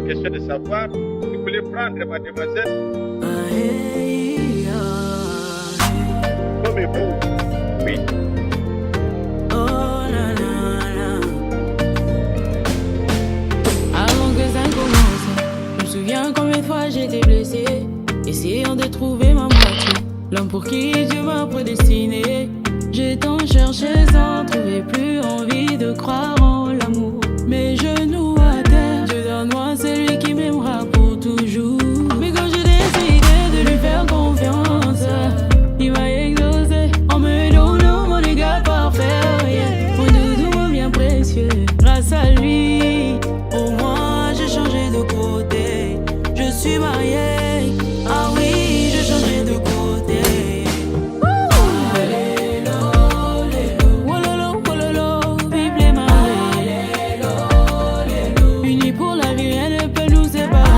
la question de savoir si vous voulez prendre mademoiselle comme époux. Oui. Avant que ça commence, je me souviens combien de fois j'ai été blessée, essayant de trouver ma moitié, l'homme pour qui Dieu m'a prédestiné. J'ai tant cherché sans trouver, plus envie de croire en l'amour. Mes genoux à terre, Dieu donne-moi celui qui m'aimera pour toujours. Mais quand j'ai décidé de lui faire confiance, il m'a exaucé en me donnant mon égal parfait, yeah. Mon doudou, mon bien précieux, grâce à lui, au moins j'ai changé de côté. Je suis mariée, ah oui, j'ai changé de côté. Unis pour la vie, rien ne peut nous séparer.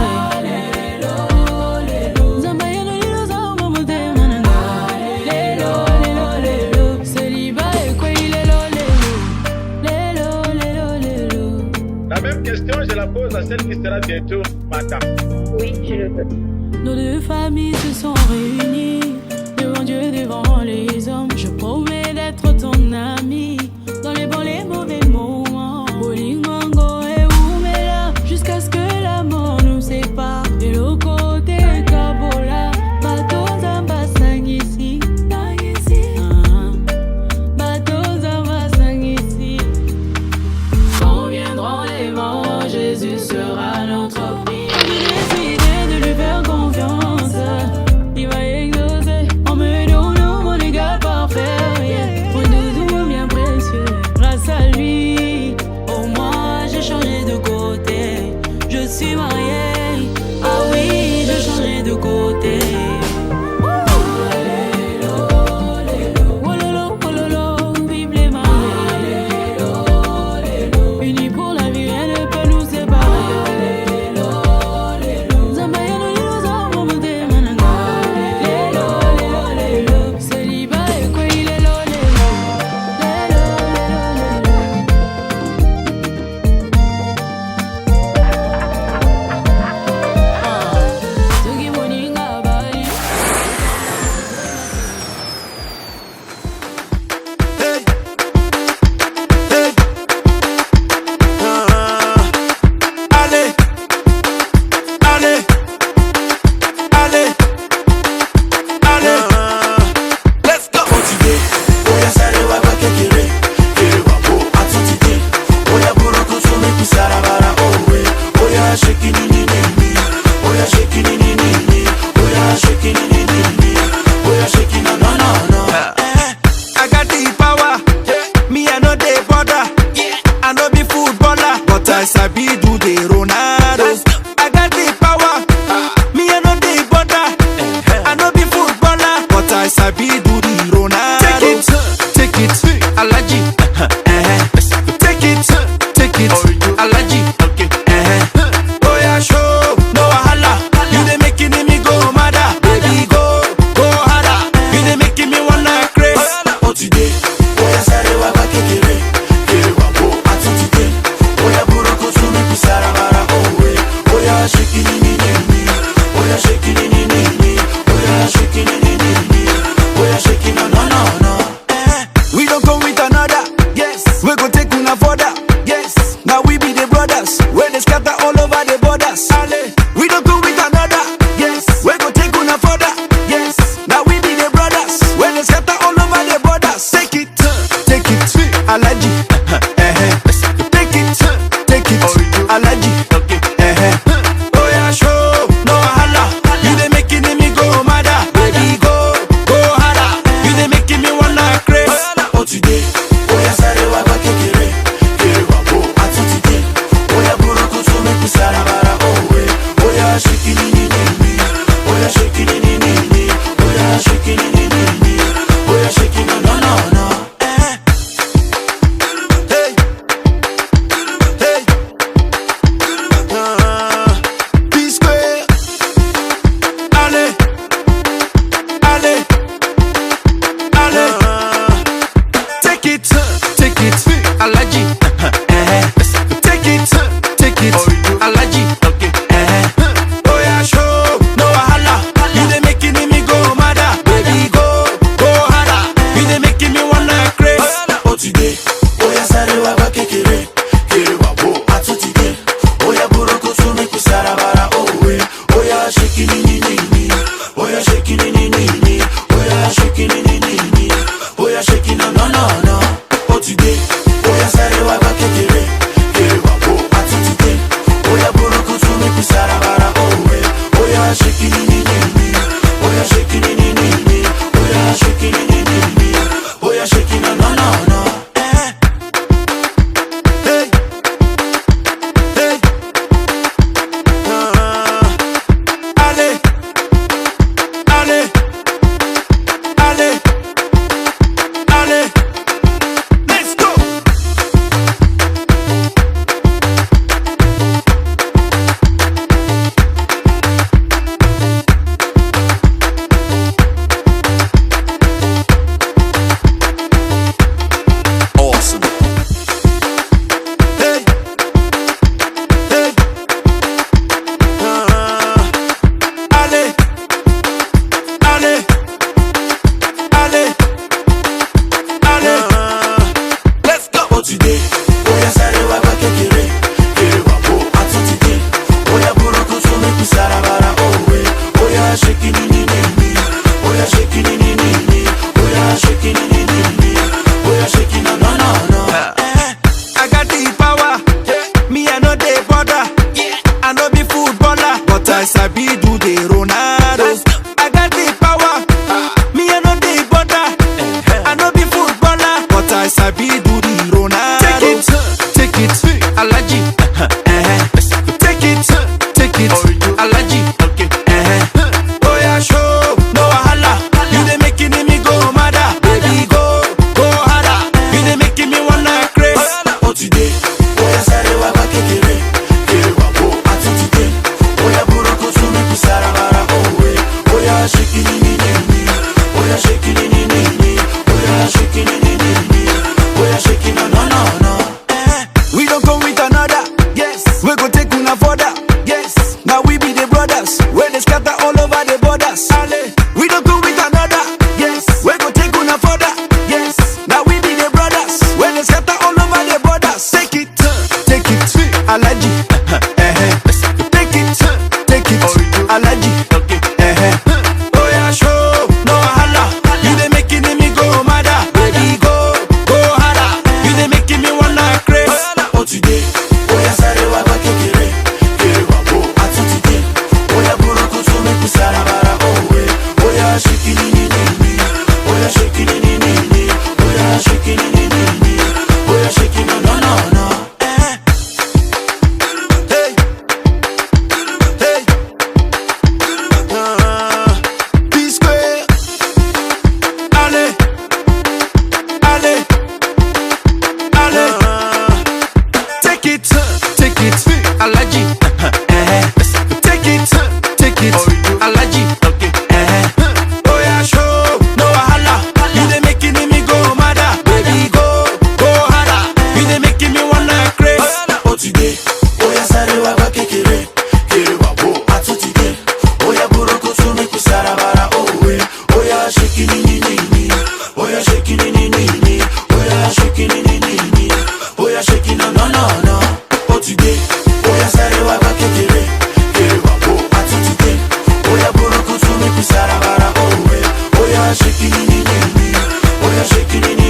La même question, je la pose à celle qui sera bientôt madame. Oui, je le veux. Nos deux familles se sont réunies devant Dieu, devant les hommes. Je promets d'être ton ami dans les bons, les mauvais moments. Bolingongo et Oumela, jusqu'à ce que la mort nous sépare. De l'autre côté, Kabola, bateau Zamba Sangisi. Bateau Zamba Sangisi. Quand viendront les vents, Jésus sera notre prix. J'ai décidé de lui faire confiance. Il va exaucer en me donnant mon égal parfait, yeah. the Ronaldo. I got the power, me I know the border. I know be footballer, but I sabi do the Ronaldo. Take it, Alaji. Take it, Alaji. Oh yeah, show, no wahala. You dey making me go mad, baby go harder. You dey making me wanna craze. Oh today, oh yeah, sare wa ba kekere, kere wa bo ati today. Oh yeah, buroko tu me kusara bara oh we. Oh yeah, shaking ni ni, oh yeah, shaking ni ni, oh yeah, shaking ni ni, oh yeah, shaking no. We don't come with another, yes. We go take una further, yes. Now we be the brothers, where they scatter all over the borders. We don't go with another, yes. We go take una further, yes. Now we be the brothers, where they scatter all over the borders. Take it, Alaji. Take it, Alaji. Oh yeah, show, no wahala. You dey making me go mad, baby go harder. You dey making me wanna craze. Oh today, oh yeah, sare wa ba kekere, kere wa bo ati today. Oh yeah, buroko tu me kusara bara oh we. Oh yeah, shaking ni ni, oh yeah, shaking ni ni, oh yeah, shaking ni ni, oh yeah, shaking no. Hey, P-Square. Allez. Take it, Alaji. Take it, Alaji. Oh yeah, show, no wahala. You dey making me go mad, baby go harder. You dey making me wanna craze. Oh today, oh yeah, sare wa ba kekere, kere wa bo ati today. Oh yeah, buroko tu me kusara bara oh we. Oh yeah, shaking ni, oh yeah, shaking ni, oh yeah, shaking ni, oh yeah, shaking no. Oh today, oh yeah, sare wa ba kekere, kere wa bo ati today. Oh yeah, buroko tu me kusara bara oh we. Oh yeah, shaking ni, oh yeah, shaking ni,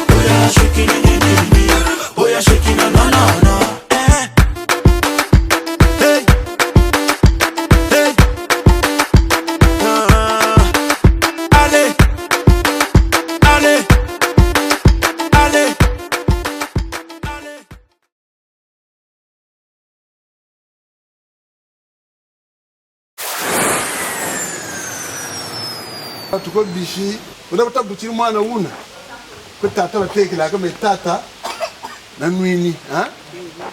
oh yeah, shaking ni, oh yeah, shaking no. Hey. Allez. Tuko bishi unapata buchiri mwana una kutata batekela kama tata na nwini ha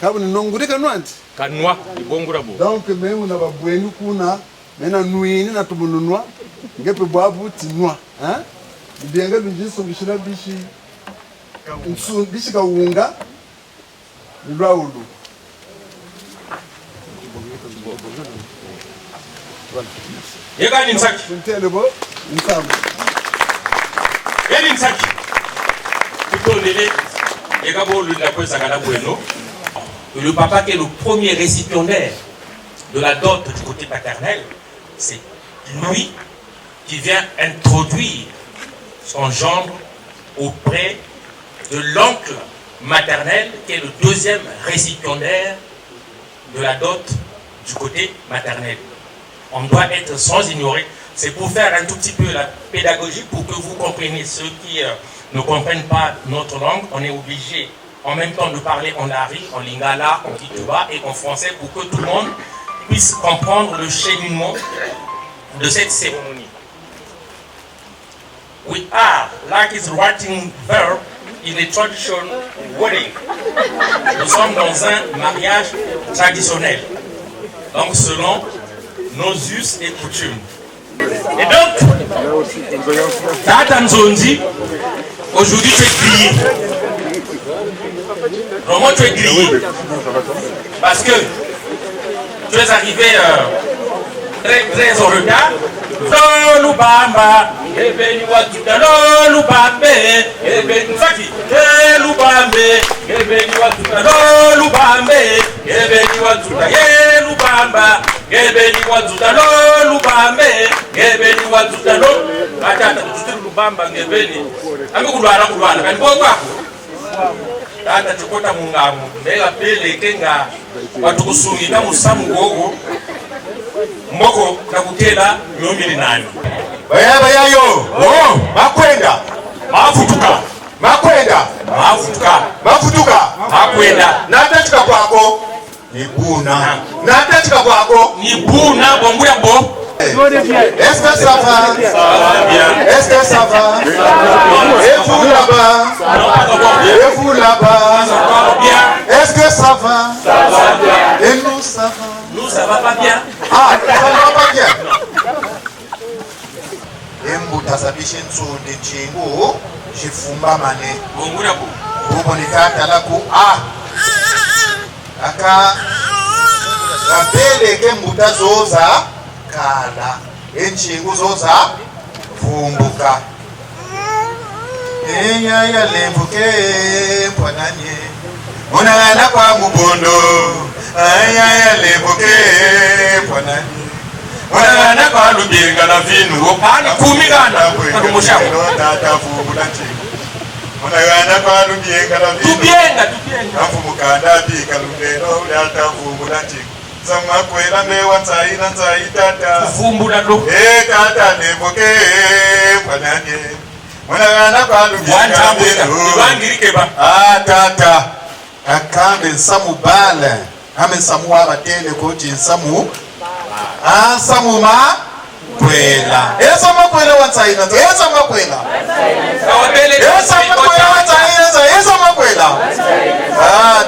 kabo ni nongurika nwanti Kanwa ibongura bo. donc memu na babweni kuna mena nwini na tumununwa ngepe bwabu tinwa ha bidenga binjiso bishira bishi nsu bishi ka unga ndwaulu Yega ni nsaki. kuntelebo nsamu Yeli nsaki. Tutolele yega bo lunda kweza kana bueno. Le papa qui est le premier récipiendaire de la dot du côté paternel, c'est lui qui vient introduire son gendre auprès de l'oncle maternel qui est le deuxième récipiendaire de la dot du côté maternel. On doit être sans ignorer. C'est pour faire un tout petit peu la pédagogie pour que vous compreniez ceux qui ne comprennent pas notre langue. On est obligé en même temps de parler en Ari, en Lingala, en Kituba et en français pour que tout le monde puisse comprendre le cheminement de cette cérémonie. We are, like it's writing verb, in a tradition wedding. Nous sommes dans un mariage traditionnel. Donc selon nos us et coutumes. Et donc, Tata Nzondi, aujourd'hui tu es grillé. Vraiment tu es grillé. Parce que tu es arrivé très en retard. Lubamba, ebeni watuta lubambe, ebeni faki, lubambe, ebeni watuta lubambe, ebeni watuta lubamba, ebeni watuta lubambe, ebeni watuta atata tutu lubamba ngebeni. Ami kulwana kani kwa tata chokota mungamu, mbega pele kenga watu kusungika musamu gogo. Mboko na kutela nyombili nani. Baya yo. Oh, makwenda. Mafutuka. Makwenda. Mafutuka. Mafutuka. Makwenda. Natachika kwako. Ni buna. Natachika kwako. Ni buna bombu ya bo. Est-ce que ça va? Ça va bien. Est-ce que ça va? Et vous là-bas? Et vous là-bas? Ça va bien. Est-ce que ça va? Ça va bien. Et nous ça va? Nous ça va pas bien. Ah, ça va pas bien. Embuta sabishe nsundi chingu chifumba mane. Bombu ya bo. Bubo nikata laku aka kapeleke mbuta zoza kala enchingu zoza vumbuka enyaya lembuke mponanye munana kwa mubondo ayaya lembuke mponanye munana kwa lubinga na vinu Opani kumigana. Kadumushamu. tata vumbula chingu munana kwa lubinga na vinu Tubienga. afumukanda bika lundeno ulata vumbula chingu Zama kwela mewa nzaina nzai tata Kufumbula do. tata nemboke pananye Mwana kwa lubika Wanja mweka. Niwangirike ba. tata akambe nsamu bale ame nsamu wabatele koji nsamu nsamu ma kwela ma kwela wa nzaina ma kwela Kawabele. ma kwela wa nzaina ma kwela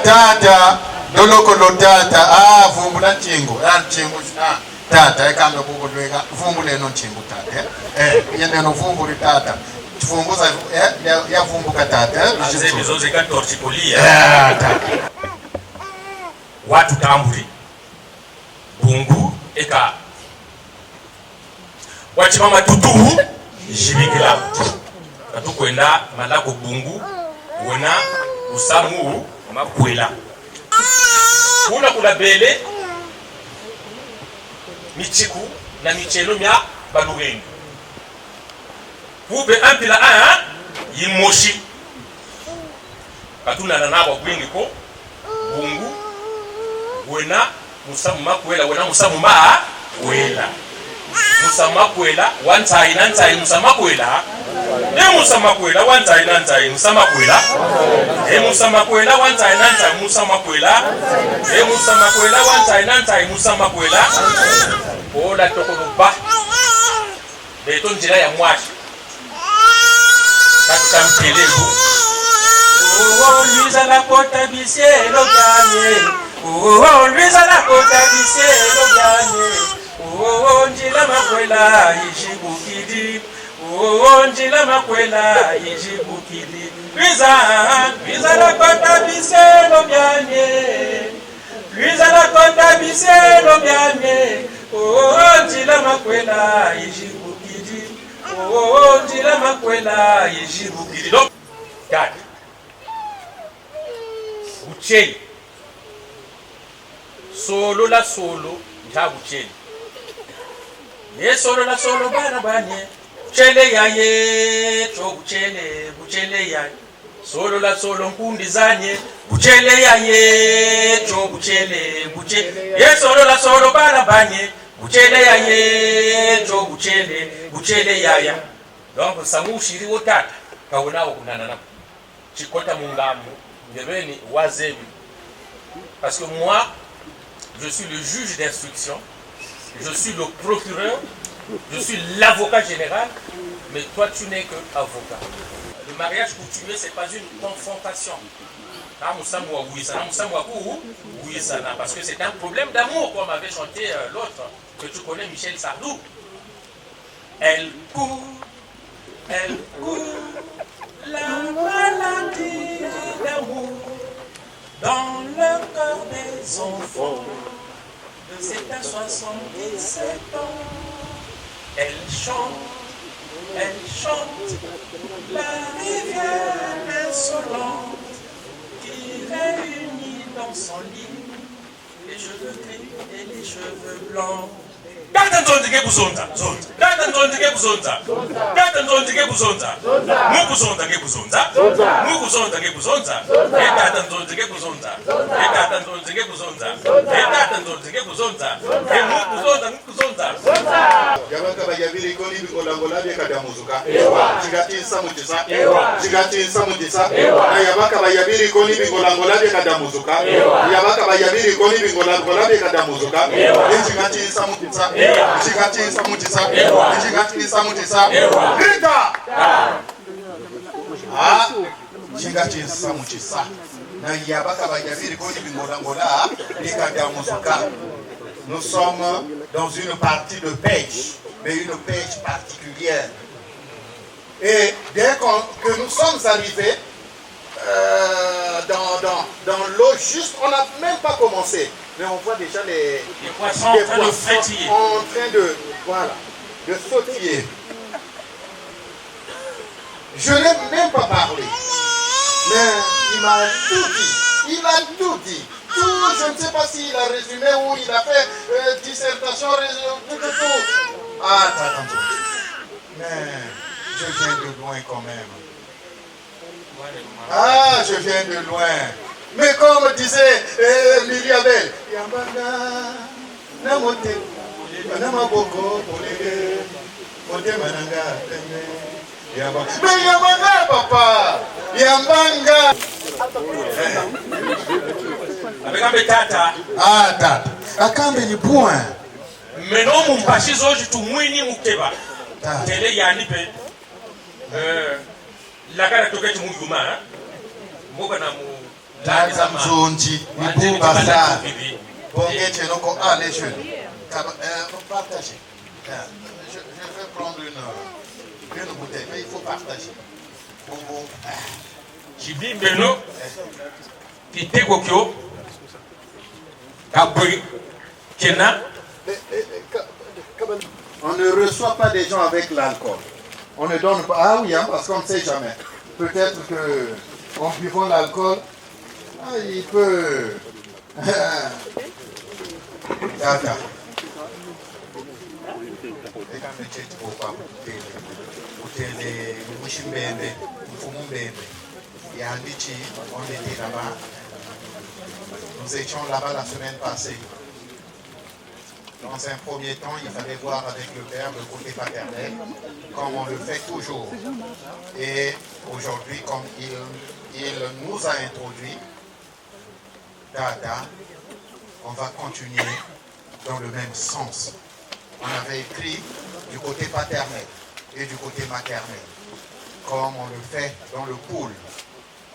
tata Doloko lo tata vumbula nchingu nchingu tata ekambe kukulweka vumbule no nchingu tata yende no vumbuli tata chifumbuza ya vumbuka tata Azemi zoze katorchi kulia. Watu tamburi. Bungu eka. Wachimama tutuhu. Jibikila. Katukwenda malako bungu. Wena usamu makwela. Kuna kula bele michiku na michelo mya balugengi. Kube ampila yimoshi. Katuna na nabo kwingi ko bungu wena musamu makwela wena musamu ma wela. Musamu makwela wantai nantai musamu makwela. Musa makwela wantai nantai musa makwela. Musa makwela wantai nantai musa makwela. Musa makwela wantai nantai musa makwela. Ola tokoluba. Beto njira ya mwashi. Katika mkelegu. Luisa la kota bisielo ganye. Luisa la kota bisielo ganye. Njila makwela ishibukidi. Njila makwela ijibukili Luisa la kota biselo byanye Luisa la kota biselo byanye Njila makwela ijibukili Njila makwela ijibukili Donc, regarde Ucheli Solo la solo Nja ucheli Ye solo la solo bana banye Chele yaye, cho buchele, buchele yaye. Solo la solo nkundi zanye. Buchele yaye, cho buchele, buchele. Ye solo la solo barabanye. Buchele yaye, cho buchele, buchele yaya. Donc samu shiri wotata. Kauna wakunana na. Chikota mungamu. Ndebeni wazebi. Parce que moi, je suis le juge d'instruction. Je suis le procureur. Je suis l'avocat général, mais toi tu n'es que avocat. Le mariage coutumier, ce n'est pas une confrontation. Parce que c'est un problème d'amour, comme avait chanté l'autre, que tu connais, Michel Sardou. Elle court, la maladie d'amour dans le cœur des enfants de 7 à 77 ans. Elle chante la rivière insolente qui réunit dans son lit les cheveux gris et les cheveux blancs. Data nzondike kuzonza. Data nzondike kuzonza. Data nzondike kuzonza. Mukuzonza ke kuzonza. Mukuzonza ke kuzonza. Data nzondike kuzonza. Data nzondike kuzonza. Data nzondike kuzonza. Mukuzonza. Yabaka bayabiri koni bikolangola byekadamuzuka. Chigati samutisa. Chigati samutisa. Yabaka bayabiri koni bikolangola byekadamuzuka. Yabaka bayabiri koni bikolangola byekadamuzuka. Chigati samutisa. Chigati samutisa. Chigati samutisa. Rita. Ah, chigati samutisa. Na yabaka bayabiri koni bikolangola byekadamuzuka. Nous sommes dans une partie de pêche, mais une pêche particulière. Et dès que nous sommes arrivés dans l'eau, juste, on n'a même pas commencé. Mais on voit déjà les poissons en train de frétiller. En train de, voilà, de sautiller. Je n'ai même pas parlé. Mais il m'a tout dit. Il a tout dit. Tout, je ne sais pas s'il a résumé ou il a fait dissertation, tout. Ah, attends. Mais je viens de loin quand même. Ah, je viens de loin. Mais comme disait Myriabel, mais Yambanga, papa, Yambanga. Avec un tata. Ah, tata. Akambe ni point. Mais non, mon pachi zoji tu mwini mukeba. Tele yani pe. La cara toke tu muyuma. Moga na mu. Tata mzonji. Ni bumba sa. Bonge chenoko allez jeune. Partagez. Je vais prendre une bouteille, mais il faut partager. Jibi Beno, Kitekokyo, Kabri, Kena. On ne reçoit pas des gens avec l'alcool. On ne donne pas. Ah oui, hein, parce qu'on ne sait jamais. Peut-être que en buvant l'alcool, il peut. D'accord. On était là-bas. Nous étions là-bas la semaine passée. Dans un premier temps, il fallait voir avec le père le côté paternel, comme on le fait toujours. Et aujourd'hui, comme il nous a introduit, Dada, on va continuer dans le même sens. On avait écrit du côté paternel et du côté maternel, comme on le fait dans le pool.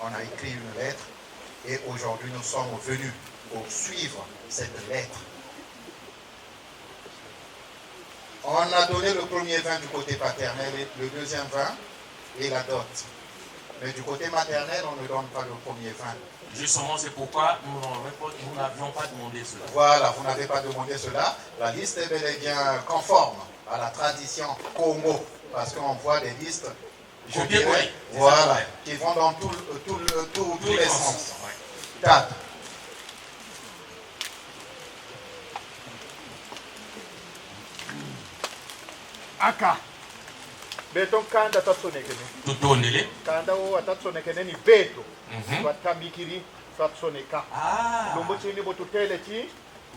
On a écrit une lettre et aujourd'hui nous sommes venus pour suivre cette lettre. On a donné le premier vin du côté paternel, et le deuxième vin et la dot. Mais du côté maternel, on ne donne pas le premier vin. Justement, c'est pourquoi nous n'avions pas demandé cela. Voilà, vous n'avez pas demandé cela. La liste est bel et bien conforme à la tradition Congo, parce qu'on voit des listes, je dirais, voilà, qui vont dans tous les sens. Date. Aka. Beton kanda tatsonekene. Tutondele. Kanda o tatsonekene ni beto. Watamikiri tatsoneka. Ah. Lombo chini botutele chi.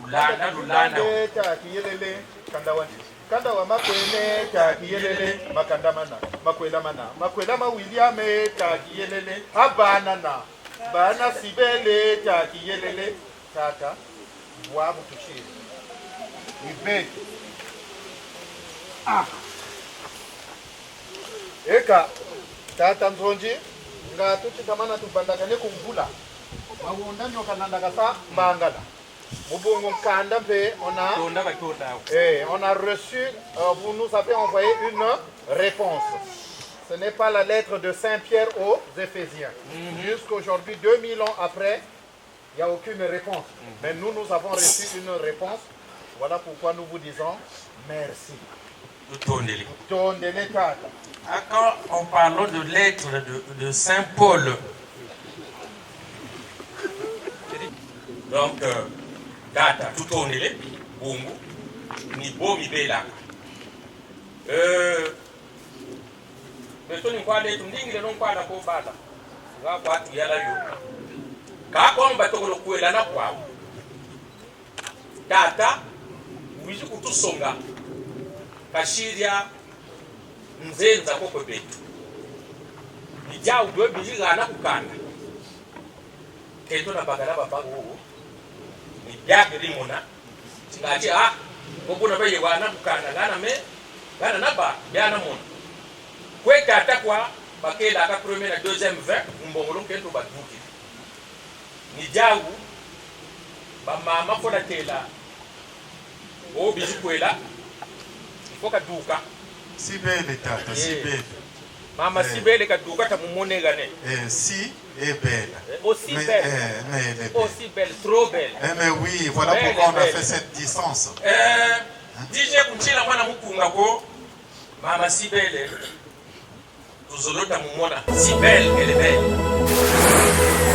Lulana. Ta kiyelele kanda wani. Kanda wa makwele ta kiyelele makanda mana. Makwela mana. Makwela ma William ta kiyelele. Abana na. Bana sibele ta kiyelele. Tata. Wabu tuchiri. Ibeto. Ah. Eka tata nzonji nga tuchikamana tubandakane kumvula mawonda nyoka nandakasa mbangala mubungu kanda mpe on a reçu vous nous avez envoyé une réponse. Ce n'est pas la lettre de Saint Pierre aux Éphésiens. Jusqu'aujourd'hui 2000 ans après, il n'y a aucune réponse. Mais nous avons reçu une réponse. Voilà pourquoi nous vous disons merci. Quand on parle de lettres de Saint Paul, donc, data, tout on est, bungu, ni bomi belaka betoni kwale tundingile non kwala ko bala nga kwati yala yo ka ko mbatokolo kuela na kwa tata wizi kutusonga kashiria nzenza ko kwebetu nija udwe bijiga na kukanda kento na bagala babangu ni byake limona tingaje ngokuna baye wana kukanda gana naba yana mona kweta atakwa bakela aka premier na deuxième 20 mbongolo kento baduki ni jawu ba mama fona tela o bizikwela ifoka duka sibele tata sibele mama sibele ka duka ta mumone gane si et belle aussi belle mais aussi belle trop belle mais oui voilà belle, pourquoi on a belle. fait cette distance DJ kunchila mwana mukunga ko mama sibele tuzolota mumona sibele elle est belle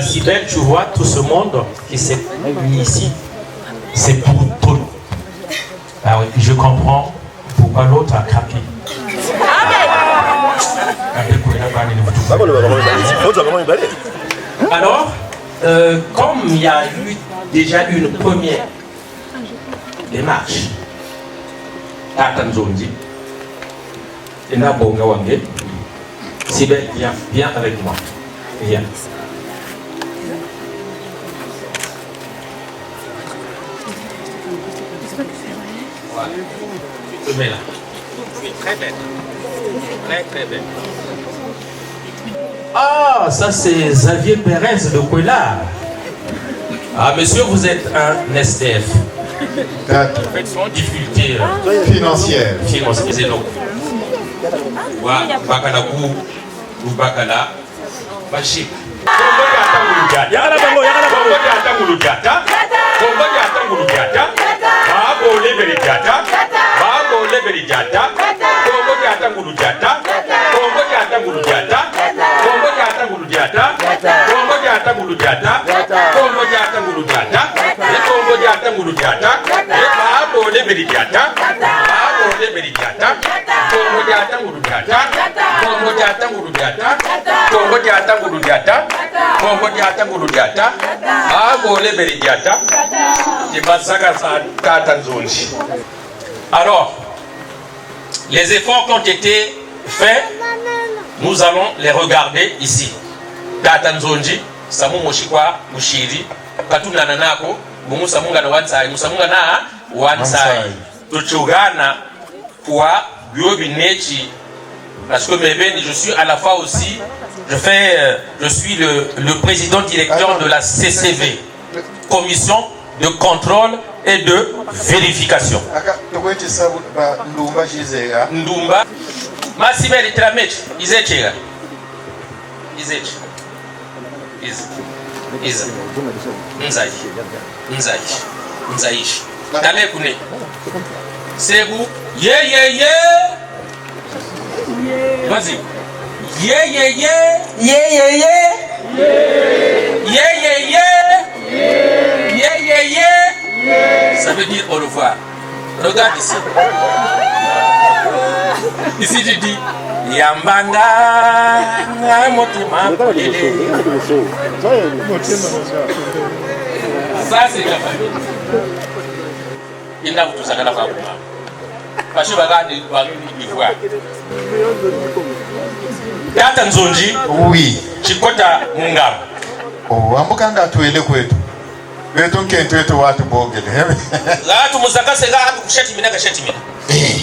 Sibel, tu vois tout ce monde qui s'est réuni ici, c'est pour toi. Ah oui, je comprends pourquoi l'autre a craqué. Alors, comme il y a eu déjà une première démarche, Tatanzondi, et Nabonga Wangé, Sibel, viens avec moi. Viens. Voilà. Je te mets là. Tu es très belle. Très très belle. Ah, ça c'est Xavier Pérez de Kouela. Ah, monsieur, vous êtes un SDF. Vous faites sans difficulté Financière. financière. Donc, voilà, Bakalakou, ou Bakala, Bachik. Alors, les efforts qui ont été faits, nous allons les regarder ici. Tatanzonji, Samu Moshikwa, Mushiri, Katuna Nanako, Musamunga na Wansai, Musamunga na Wansai. Tuchugana kwa Biobinechi, parce que je suis à la fois aussi, je suis le président directeur de la CCV, Commission de contrôle et de vérification. Ndumba, Massimel Tramechi, Izechega. Nzaishi. Dale kune. Sebu, yeah. Vas-y. Yeah. Ça veut dire au revoir. Regarde ici. Ici tu dis Yambanga Motima. Ça c'est la famille. Il n'a pas tout ça dans la famille. Parce que regarde l'ivoire. Tatanzonji. Oui. Chikota Mungam. Oh, ambukanda tuele kwetu. Wetu nkentwetu watu bogele. Latu musakase ga kushatimina kashatimina.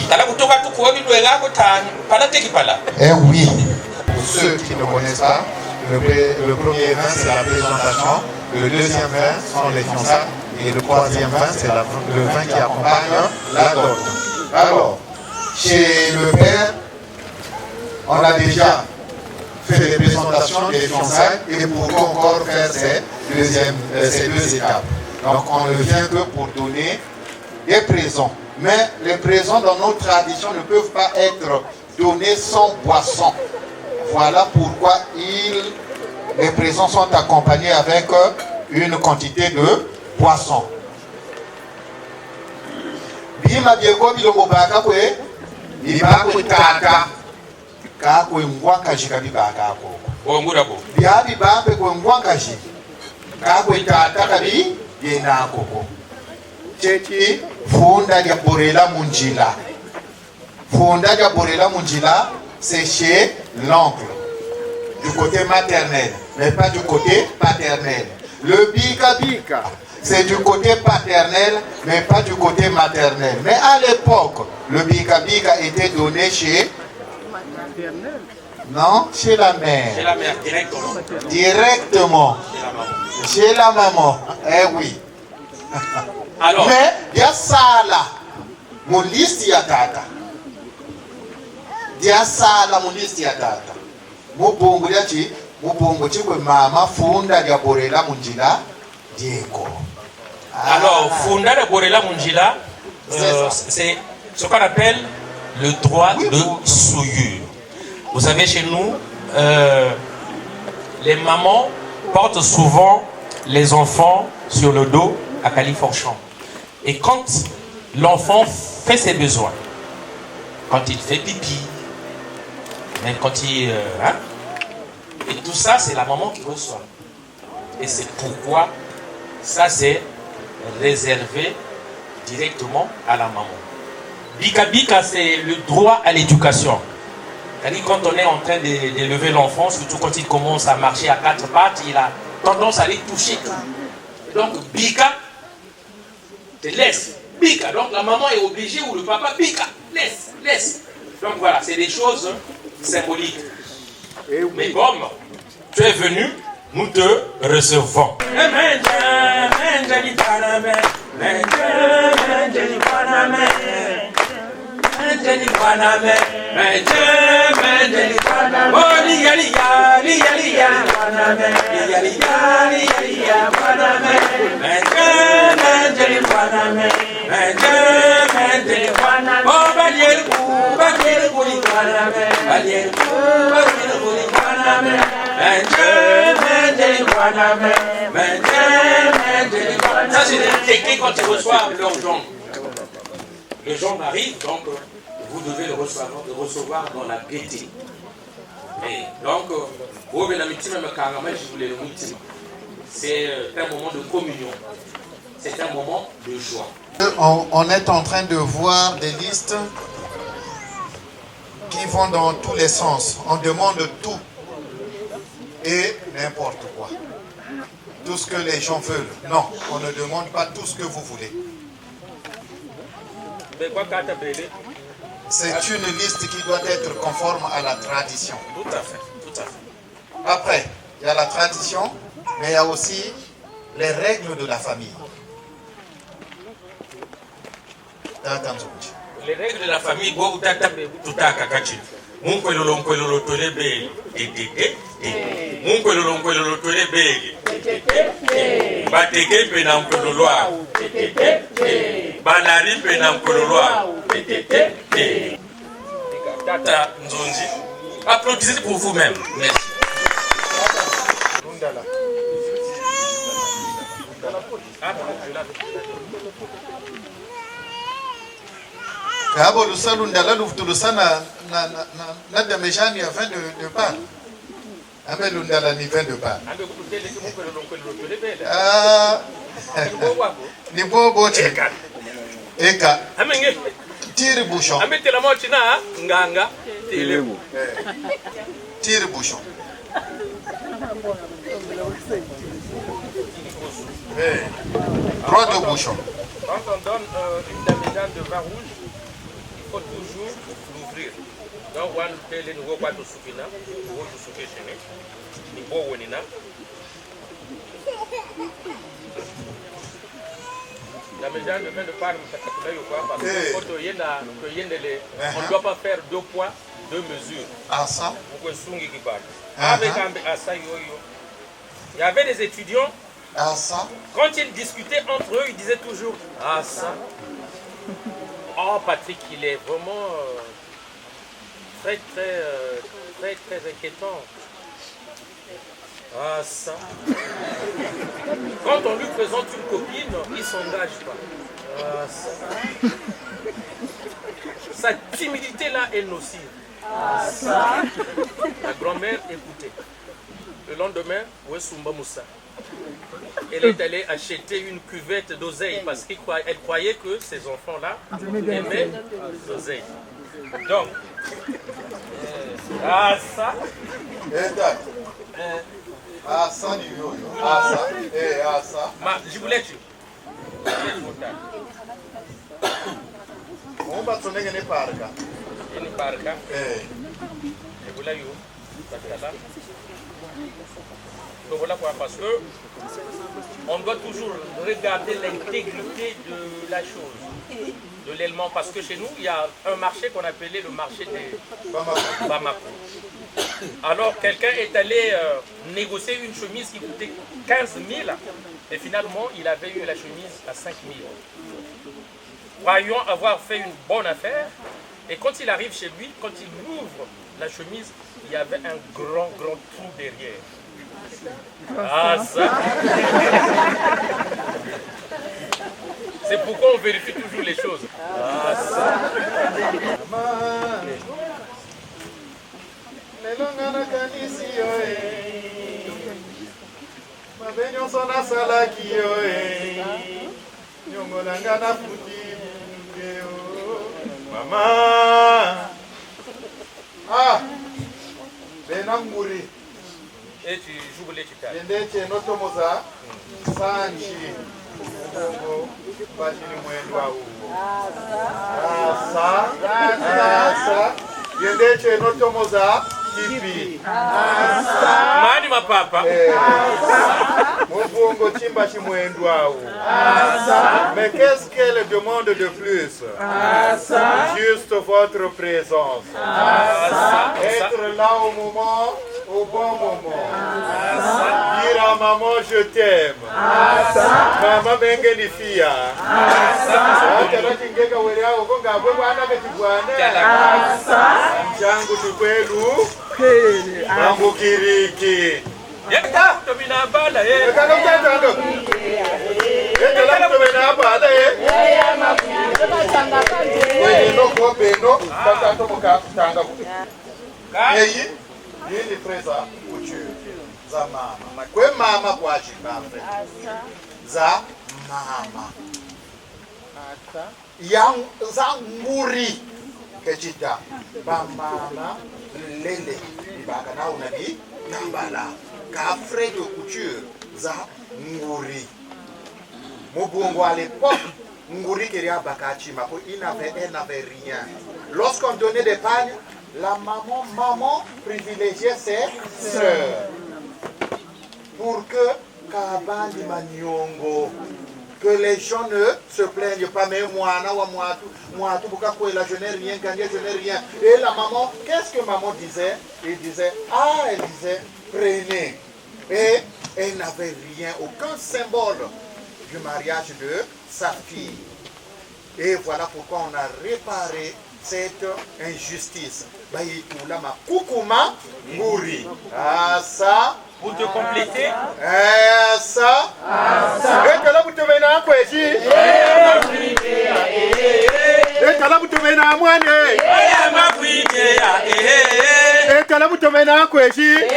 Kala kutoka tu kuobi dwela ko tani pala teki pala. Oui. Pour ceux qui ne connaissent pas, le premier vin c'est la présentation, le deuxième vin sont les fiançailles et le troisième vin c'est le vin qui accompagne la dot. Alors, chez le père, on a déjà fait les présentations des fiançailles et pour encore faire ces deux étapes. Donc on ne vient que pour donner des présents. Mais les présents dans notre tradition ne peuvent pas être donnés sans boisson. Voilà pourquoi les présents sont accompagnés avec une quantité de boisson. Bima bieko bilongo baka kwe ibako tata ka kwe ngwanga jikabi baka ko. Ongura ko. Biabi bambe kwe ngwanga ji. Ka kwe tata kabi yena koko. Cheti funda ya borela munjila. Funda ya borela munjila, c'est chez l'oncle du côté maternel. mais pas du côté paternel. Le bika-bika, c'est du côté paternel, mais pas du côté maternel. Mais à l'époque, le bika-bika était donné chez... Non, chez la mère. Chez la mère, directement. Directement. Chez la maman. Eh oui. Alors, mais il y a ça là. Mon liste y a tata. Il y a ça là, mon liste y a tata. Mon bongo y a chi. Mon bongo chi que maman funda ya borela munjila Diego. Alors, funda de borela munjila, c'est ce qu'on appelle le droit de souillure. Vous savez, chez nous, les mamans portent souvent les enfants sur le dos à califourchon. Et quand l'enfant fait ses besoins, quand il fait pipi, même quand il... et tout ça, c'est la maman qui reçoit. Et c'est pourquoi ça, c'est réservé directement à la maman. Bika Bika, c'est le droit à l'éducation. C'est-à-dire quand on est en train d'élever l'enfant, surtout quand il commence à marcher à quatre pattes, il a tendance à les toucher. Donc Bika, te laisse. Bika, donc la maman est obligée ou le papa, Bika, laisse. Donc voilà, c'est des choses symboliques. Mais comme tu es venu, nous te recevons. Ça c'est des techniques quand ils reçoivent leur jambe. Le jambe arrive, donc vous devez le recevoir dans la gaieté. Et donc, c'est un moment de communion. C'est un moment de joie. On est en train de voir des listes qui vont dans tous les sens. On demande tout et n'importe quoi. Tout ce que les gens veulent. Non, on ne demande pas tout ce que vous voulez. C'est une liste qui doit être conforme à la tradition. Tout à fait, tout à fait. Après, il y a la tradition, mais il y a aussi les règles de la famille. Les règles de la famille, applaudissez pour vous-même. Merci. Kabo lusalu ndala luftulusa na damejani ya 20 de pan. Ambe lundala ni 20 de pan. Ni bobo cheka. Eka. Tire bouchon. Amete la mochi na nganga. Tire bouchon. Droit de bouchon. Quand on donne une damigeane de vin rouge, il faut toujours l'ouvrir. Donc, on va le nouveau quoi de soupina, le nouveau de soupé chéné, le beau wenina. La damigeane de vin de Parme, ça fait quoi? Parce que quand on ne doit pas faire 2 poids, 2 mesures. Ah ça? Il y avait des étudiants. Ah ça? Quand ils discutaient entre eux, ils disaient toujours ah ça. Oh Patrick, il est vraiment très inquiétant. Ah ça. Quand on lui présente une copine, il ne s'engage pas. Ah ça. Sa timidité là est nocive. Ah ça. La grand-mère écoutait. Le lendemain, Wesumba Moussa. Elle est allée acheter une cuvette d'oseille parce qu'elle croyait que ces enfants-là aimaient l'oseille. Donc, ah ça, Asa ni yoyo. Asa. Asa. Ma, je voulais tu. Mumba tsonenge ne parka. Une parka. Je voulais you. Donc voilà quoi, parce que on doit toujours regarder l'intégrité de la chose, de l'élément, parce que chez nous, il y a un marché qu'on appelait le marché des Bamako. Alors quelqu'un est allé négocier une chemise qui coûtait 15 000 et finalement il avait eu la chemise à 5 000. Croyons avoir fait une bonne affaire et quand il arrive chez lui, quand il ouvre la chemise, il y avait un grand trou derrière. Ah ça. C'est pourquoi on vérifie toujours les choses. Ah ça. Nelongana kanisi yoe mabenyo sona salaki yoe nyongolangana futi yo mama benanguri Et tu joues les chicanes. yendeche notomoza sanchi ngo bashini mwendo wa uwo asa yendeche notomoza kipi Mani mapapa. Mubungo chimba chimwendwa ou. Mais qu'est-ce qu'elle demande de plus? Juste votre présence. Être là au moment, au bon moment. Dire à maman je t'aime. Maman bengeni fia. Ngeka weria ukonga bwana ketibwana. Jangu tukwelu. Mambo kiriki. Yeka tomina bala Kaka mtando. Yeka tomina bala Wewe no kwa beno kaka tomoka tanga. Eyi yini presa uchu za mama. Kwe mama kwa chibambe. Za mama. Yang za nguri kechita ba mama lele ibaka na unani nambala ka frais de couture za nguri mobongo à l'époque nguri keria bakachi mako elle n'avait rien. Lorsqu'on donnait des pagnes, la maman privilégiait ses sœurs pour que kabali manyongo, que les gens ne se plaignent pas, mais moi, je n'ai rien gagné, je n'ai rien. Et la maman, qu'est-ce que maman disait? Elle disait, prenez. Et elle n'avait rien, aucun symbole du mariage de sa fille. Et voilà pourquoi on a réparé cette injustice. Kukuma Nguri. Ah ça. Pour te compléter. Ça. Et que là vous te venez à quoi ici? Et que là vous te venez à moi. Et que là vous te venez à quoi ici? Et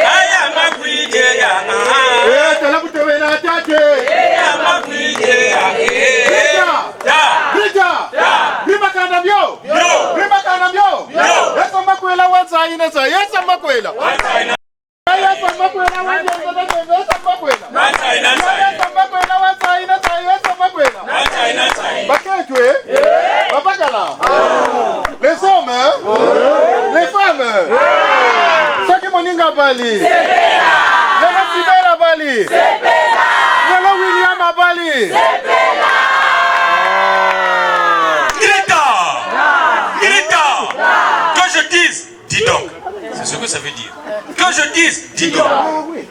que là vous te venez à tâter. Les hommes, les femmes, ceux qui m'ont dit à Bali, les Fidèle à Bali, les William à Bali. Que je dise, dis donc. C'est ce que ça veut dire. Que je dise, dis donc.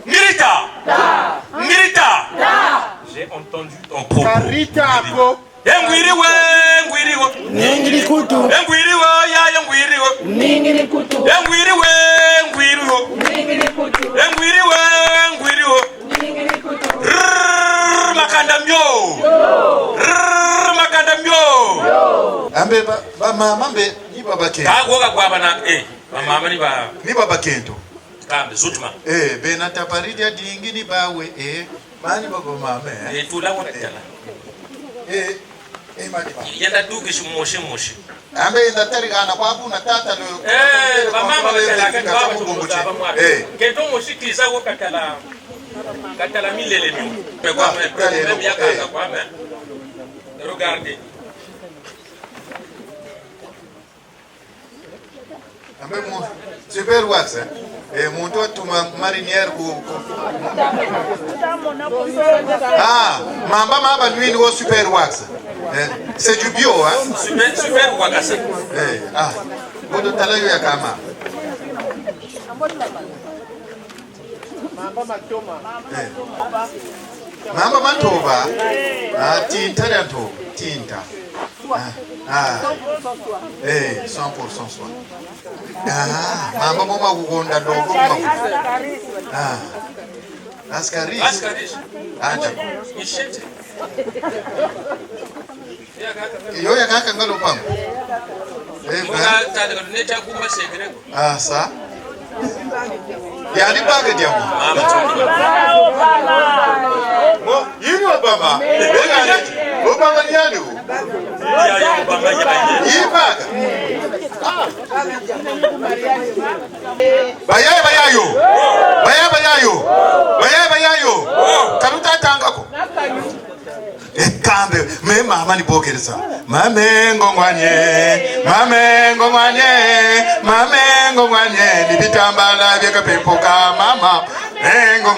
Mirita. J'ai entendu ton propos. Ambe ba mama mbe ni baba kento. Kagoga kwa bana ba mama ni baba kento. Kambe sutuma. Bena taparidi ya dingi ni bawe mani baba mama. Tula wona tala. Mani ba. Yenda duke shimoshi. Ambe enda terigana kwa kuna tata lo. Ba mama batala kwa baba tumutaba mwa. Kento moshikisa wo katala. Regardez. Super wax, hein? Et mon toit, tu m'as marinière ou. Ah, mamba nuit au super wax. C'est du bio, hein? Super wax. Ah, bon, tu as eu à Kama. Mamba Matoba. Ah, tinta d'anto. Tinta. Ah, 100% soin. Ah, mama mama kugonda dogo mama. Ah, askaris. Acha. Yo ya kaka ngalo pam. Ah, sa. Ya ni baga diamo. Mo, yini Obama. Obama ni yani. Bayayo. Karuta tangako. Ekambe me mama ni bokeresa. Mamengo ngwanye ni bitambala bya kapepoka mama. Mamengo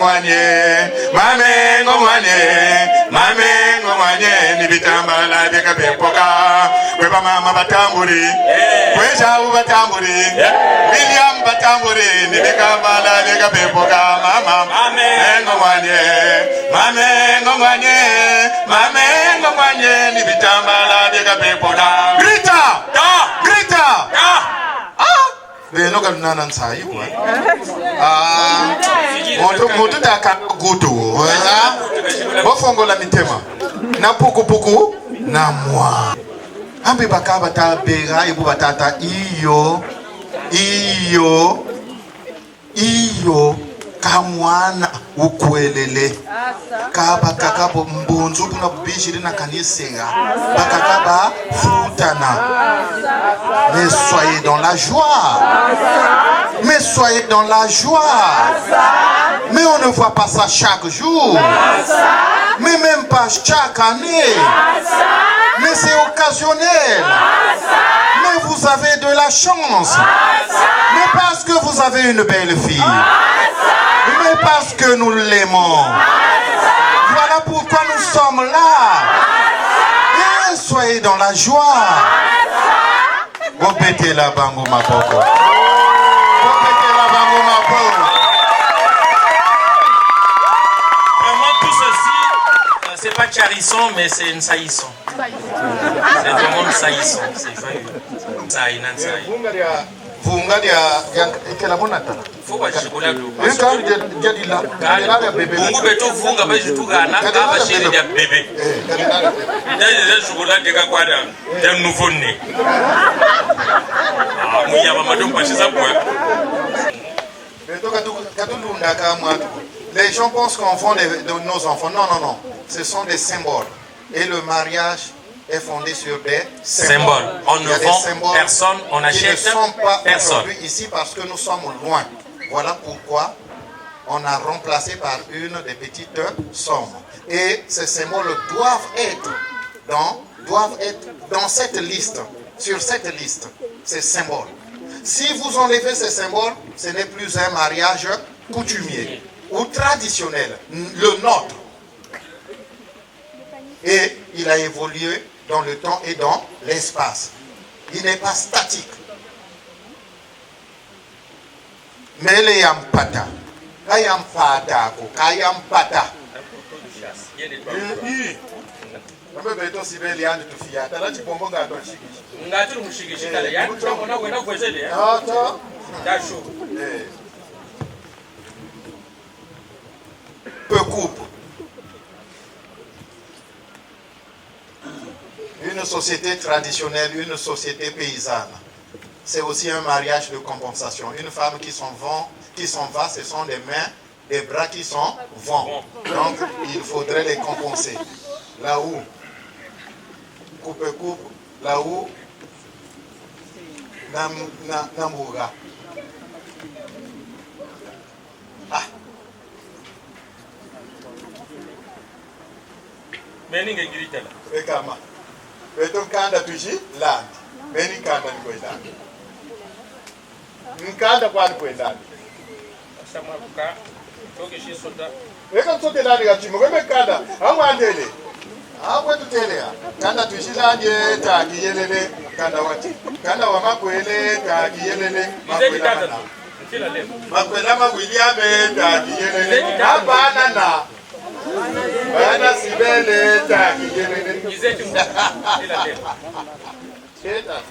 ngwanye ni bitambala bya kapepoka. Kweba mama batamburi. Kwesha batamburi. William batamburi ni bitambala bya kapepoka mama. Mamengo ngwanye ni bitambala bya kapepoka. Grita! Beno ka nana nsai kwa. Moto taka gudu. Bofongola mitema. Na puku na mwa. Ambe bakaba ta bega ibu batata iyo kamwana ukwelele. Kaba kakabo mbunzu kuna bishiri na kanisega. Bakakaba futana. Mais soyez dans la joie. Mais on ne voit pas ça chaque jour. Mais même pas chaque année. Mais c'est occasionnel. Mais vous avez de la chance. Mais parce que vous avez une belle fille. Mais parce que nous l'aimons. Voilà pourquoi nous sommes là. Et soyez dans la joie. Vous pétez la bango ma poko. Vraiment tout ceci, c'est pas charissant, mais c'est une saillisson. C'est vraiment une saillisson. C'est joyeux. Funga dia ikela monata. Fuga chikula tu. Eka jadila. Kala bebe. Mungu beto funga ba jitugana kaba shiri dia bebe. Ndaje chikula deka kwada. Dem nouveau né. Ah, muya mama donc pas ça quoi. Beto katulunda kama. Les gens pensent qu'on vend de nos enfants. Non. Ce sont des symboles. Et le mariage est fondé sur des symboles. On ne vend personne, on achète personne. Ici parce que nous sommes loin. Voilà pourquoi on a remplacé par une des petites sommes. Et ces symboles doivent être dans cette liste, sur cette liste, ces symboles. Si vous enlevez ces symboles, ce n'est plus un mariage coutumier ou traditionnel, le nôtre. Et il a évolué dans le temps et dans l'espace. Il n'est pas statique. Mais les yampata, kayampata, kayampata. Peu coupe. Une société traditionnelle, une société paysanne, c'est aussi un mariage de compensation. Une femme qui s'en va, ce sont des mains, des bras qui s'en vont. Donc, il faudrait les compenser. Là où, coupe, là où, Namouga. Ah. Meni ngengirita la. Ekama. Beto kanda tuji land. Meni kanda ni kwenda. Nkanda kwa ni kwenda. Sama kuka. Toke shi soda. Eka sote ndani gachimo kweme kanda. Amwandele. Hapo tutelea. Kanda tuji land ta kiyelele kanda wati. Kanda wa makwele ta kiyelele makwela. Kila leo. Makwela William ta kiyelele. Hapana na. Bana sibele ta kiyelele. Izeti kila leo. Keta.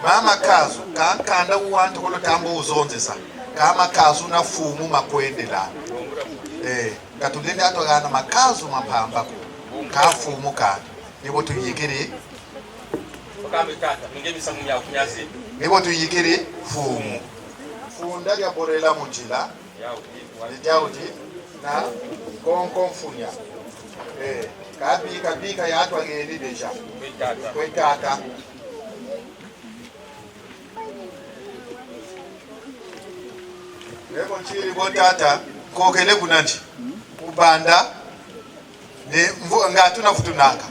Mama kazu kankanda uwantu kulo tambo uzonzesa kama kazu na fumu makwende la katulende atogana makazu mapamba ka fumu ka nibo tuyikiri nibo tuyikiri fumu funda lya borela mujila Jauti na konfunya kabika yatwa ngeli deja kwetata leko chiri botata kokele kunanji kubanda ne ngatuna futunanga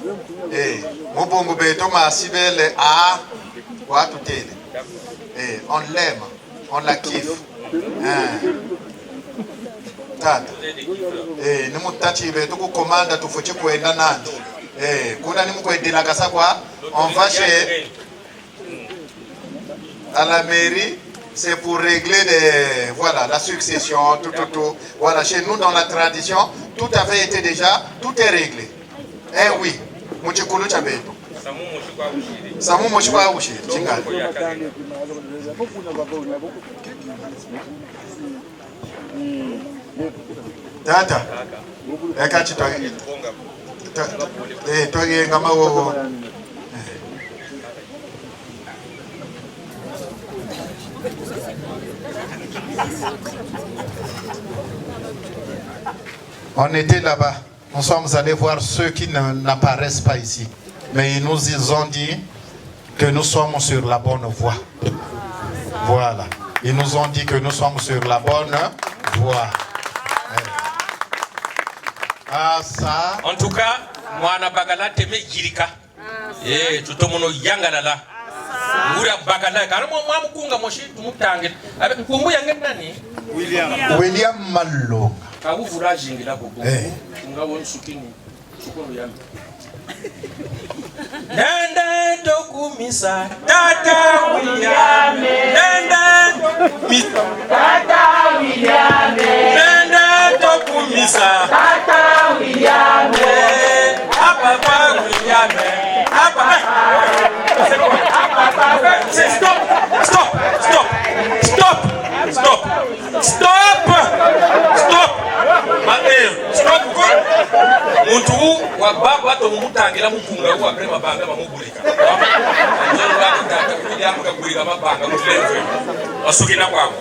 mubungu beto masibele watu tele on l'aime on la kiffe tata ni mutachi beto ku commanda tufuchi kwenda nandi kuna ni mkwendela kasa kwa on va chez à la mairie. C'est pour régler voilà, la succession, tout. Voilà, chez nous, dans la tradition, tout avait été déjà, tout est réglé. Eh oui, Mouchikulu Chabeto. Samu Moshikwa Ushi, Chingal. Tata, Ekachi Togi Ngamawo. On était là-bas, nous sommes allés voir ceux qui n'apparaissent pas ici. Mais ils nous ont dit que nous sommes sur la bonne voie. Voilà. Ils nous ont dit que nous sommes sur la bonne voie. Ça. En tout cas, moi, na bagala teme jirika. Tout le monde yangalala. Ura bagala. Car moi, mukunga moshi tumutange. Avec kumbu yangen nani? William Malo. Kawu fura jingila bobo. Nga won sukini. Sukono yami. Nende tokumisa Tata William. Nende tokumisa Tata William. Nende tokumisa Tata William. Papa William. Stop. Muntu wa baba to mutangira mupunga wa prema banga bamugulika. Nzoro bakutaka kujya mukagulika mabanga mulenze. Wasukina kwako.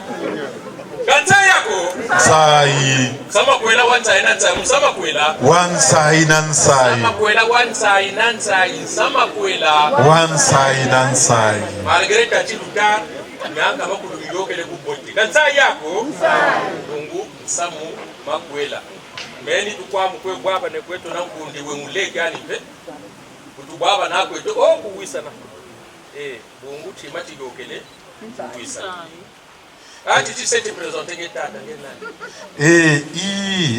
Kanza yako sai. Sama kwela wansai nansai sama kwela. Wansai nansai. Sama kwela wansai nansai sama kwela. Wansai nansai. Margareta chiluka nyanga bakudumiyokele kuboti. Kanza yako Mungu samu makwela. Meni tukwamu kwe bwaba ne kwetu na nkundi we muleke yani pe kutubaba na kwetu kuwisa na bungu chima chigokele kuwisa ati tisete presente ngetata ngenani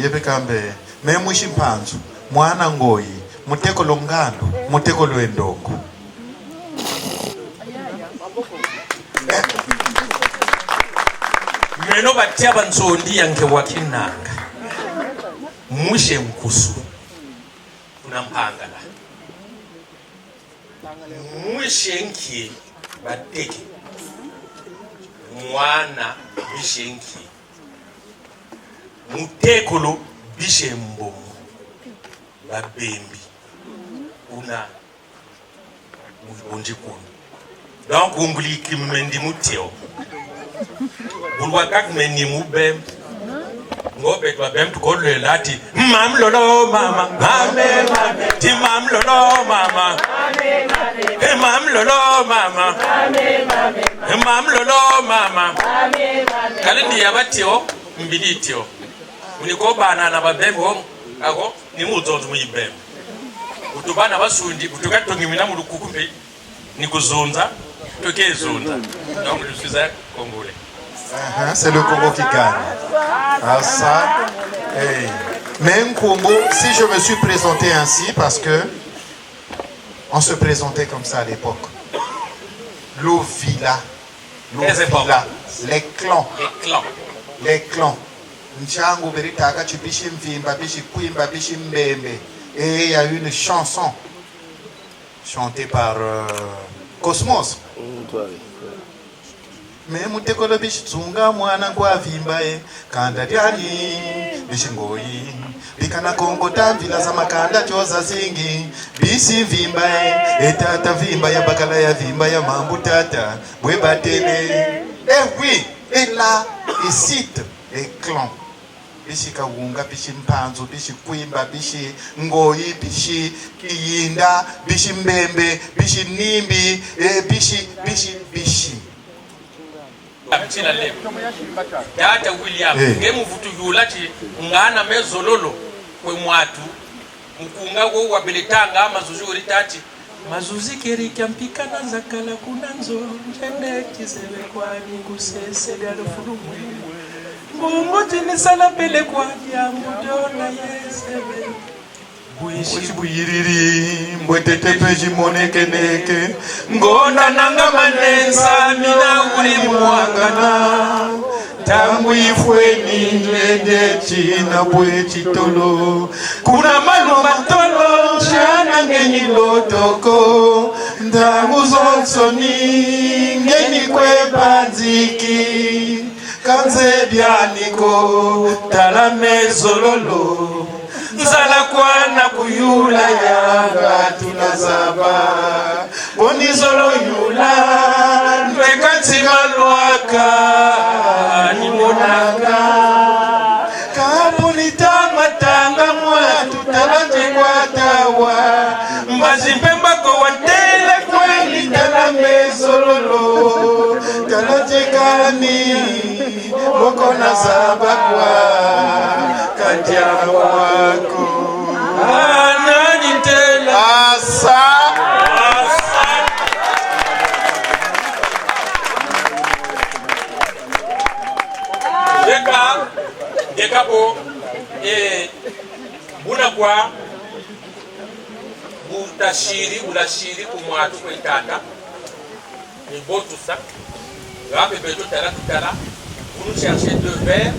ebekambe memwishi mpanzu mwana ngoyi muteko longando muteko lwendongo meno batia banzondi yange wakinanga mushe mkusu unampangala mushe nki bateke mwana bishenki mutekolo bishembo babembi una mubonji kono donc unguli kimendi muteo bulwa kak meni mubem ngobe twa bem tukodle lati mam lolo mama mame mame ti mam lolo mama mame mame mam lolo mama mame mame mam lolo mama mame mame kalindi yabatio mbilitio uniko bana na babembo ako ni muzozo muyibembe utubana basundi utukatongimina mu lukukumbe ni kuzonza tokezonza donc je suis un Congolais. C'est le Congo qui gagne. Ah ça. Hey. Mais Nkombo, si je me suis présenté ainsi, parce que on se présentait comme ça à l'époque. L'Ovila, les clans. Les clans. Nchango beritaka chibishi mvimba bishi kuimba bishi mbembe. Et il y a une chanson chantée par Cosmos. Me mutekolo bishitsunga mwana kwa vimba kanda dyani bishingoyi bikana kongo tamvila za makanda choza zingi bisi vimba etata vimba ya bakala ya vimba ya mambu tata bwe batele oui et là ici les clans bishi kawunga bishi mpanzo bishi kuimba bishi ngoyi bishi kiyinda bishi mbembe bishi nimbi bishi Mchina leo Tata William ngemu vutu yulati ngana mezololo kwe mwatu mkunga wo wabelitanga mazuzuri tati mazuzi kerika mpika na zakala kunanzo njende kizewe kwa ngusese ya lufurumwe mbongo tini sala pele kwa ya mudona yesewe Buishi buyiriri mbwetete peji monekeneke ngona nanga manensa mina uri mwangana tangu ifweni nlede china bwe chitolo kuna manu matolo chana ngeni lotoko ndangu zonsoni ngeni kwe banziki kanze bianiko talame zololo Nzala kwana kuyula yanga tunazaba bonizolo yula nwekatima lwaka nimonanga kabulita matanga mwatu talate kwa tawa mbazipembako watele kweli talame zololo talate kani moko nazaba kwa Katiana wako Anani tela Asa Deka po Buna kwa Ulashiri kumwatu kwa itata Nibotu sa Rape beto tala tutala Vous cherchez deux verres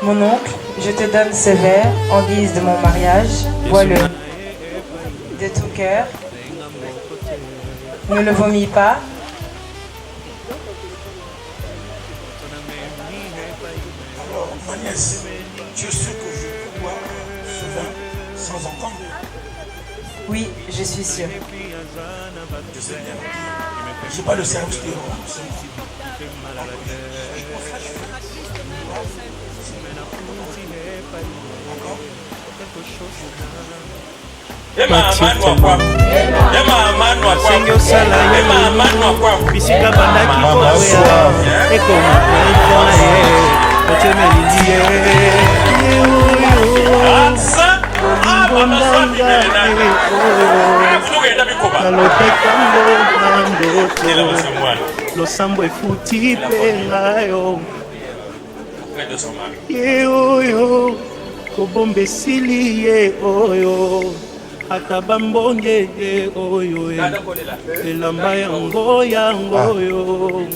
Mon oncle, je te donne ce verre en guise de mon mariage. Bois-le de tout cœur. Ne le vomis pas. Alors, ma nièce, tu es sûr que je bois ce vin sans entendre? Oui, je suis sûre. Je sais bien. J'ai pas le service de bisika bandaki koya ekoma mpona ye otemelindi ye nalotekambo na ndoto losambo efuti mpe ngayo ye oyo kobomba esili ye oyo ata bambonge ye oyo elamba yango oyo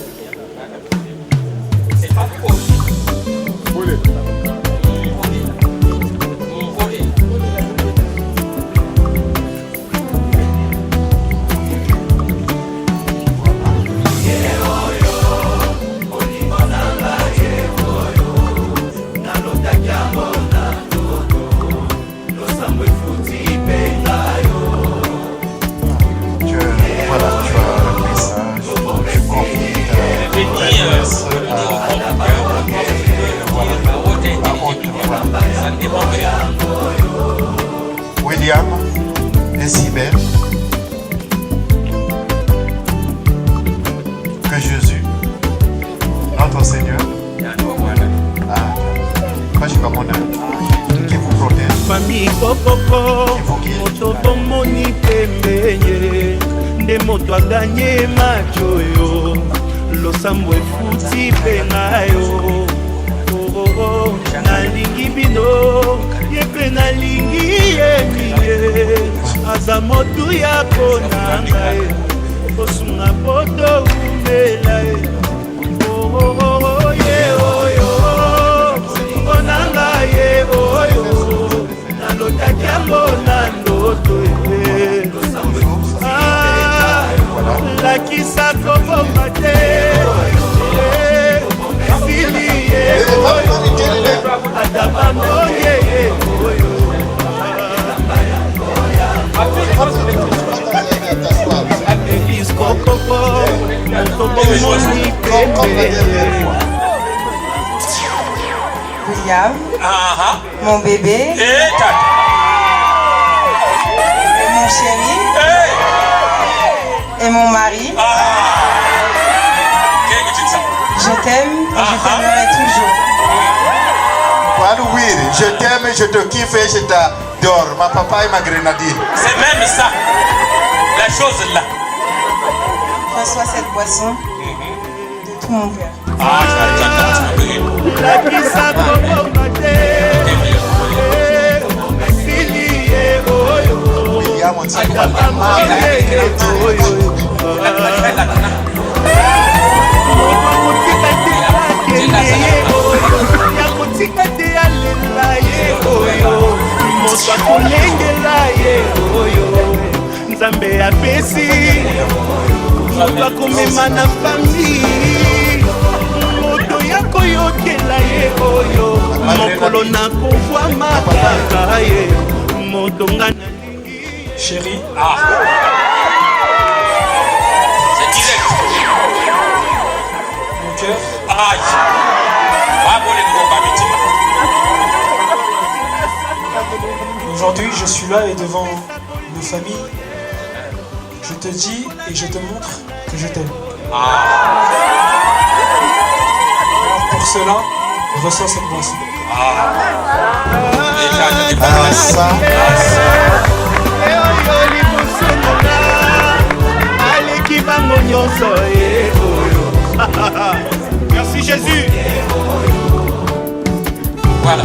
Seigneur. Qui vous protège. Famille Kokoko, moto bomoni pembenye, nde moto a gagné match oyo, losambo efuti penga yo. Oh oh oh, nalingi bino, yepe nalingi ye, aza motu ya konanga ye, kosunga poto umela ye. Oh oh oh, ye oyo, onanga ye oyo, nalotakiambo na ndoto ye. Lakisa kobomba te, fili ye oyo, adabambo ye oyo. Elise Kokoko, Moni Pembe. William, mon bébé, mon chéri et mon mari. Je t'aime et je t'aimerai toujours. Je t'aime, je te kiffe et je t'adore. Ma papa et ma grenadine. C'est même ça. La chose là. Reçois cette boisson de tout mon cœur. Nzambe apesi bakomema na famille, moto ya koyokela ye oyo, mokolo na kovwa makaka ye, moto nga nalingi. Chérie, c'est direct. mon cœur, aujourd'hui je suis là et devant nos familles, je te dis et je te montre que je t'aime. Alors pour cela, reçois cette boisson. Merci Jésus. Voilà.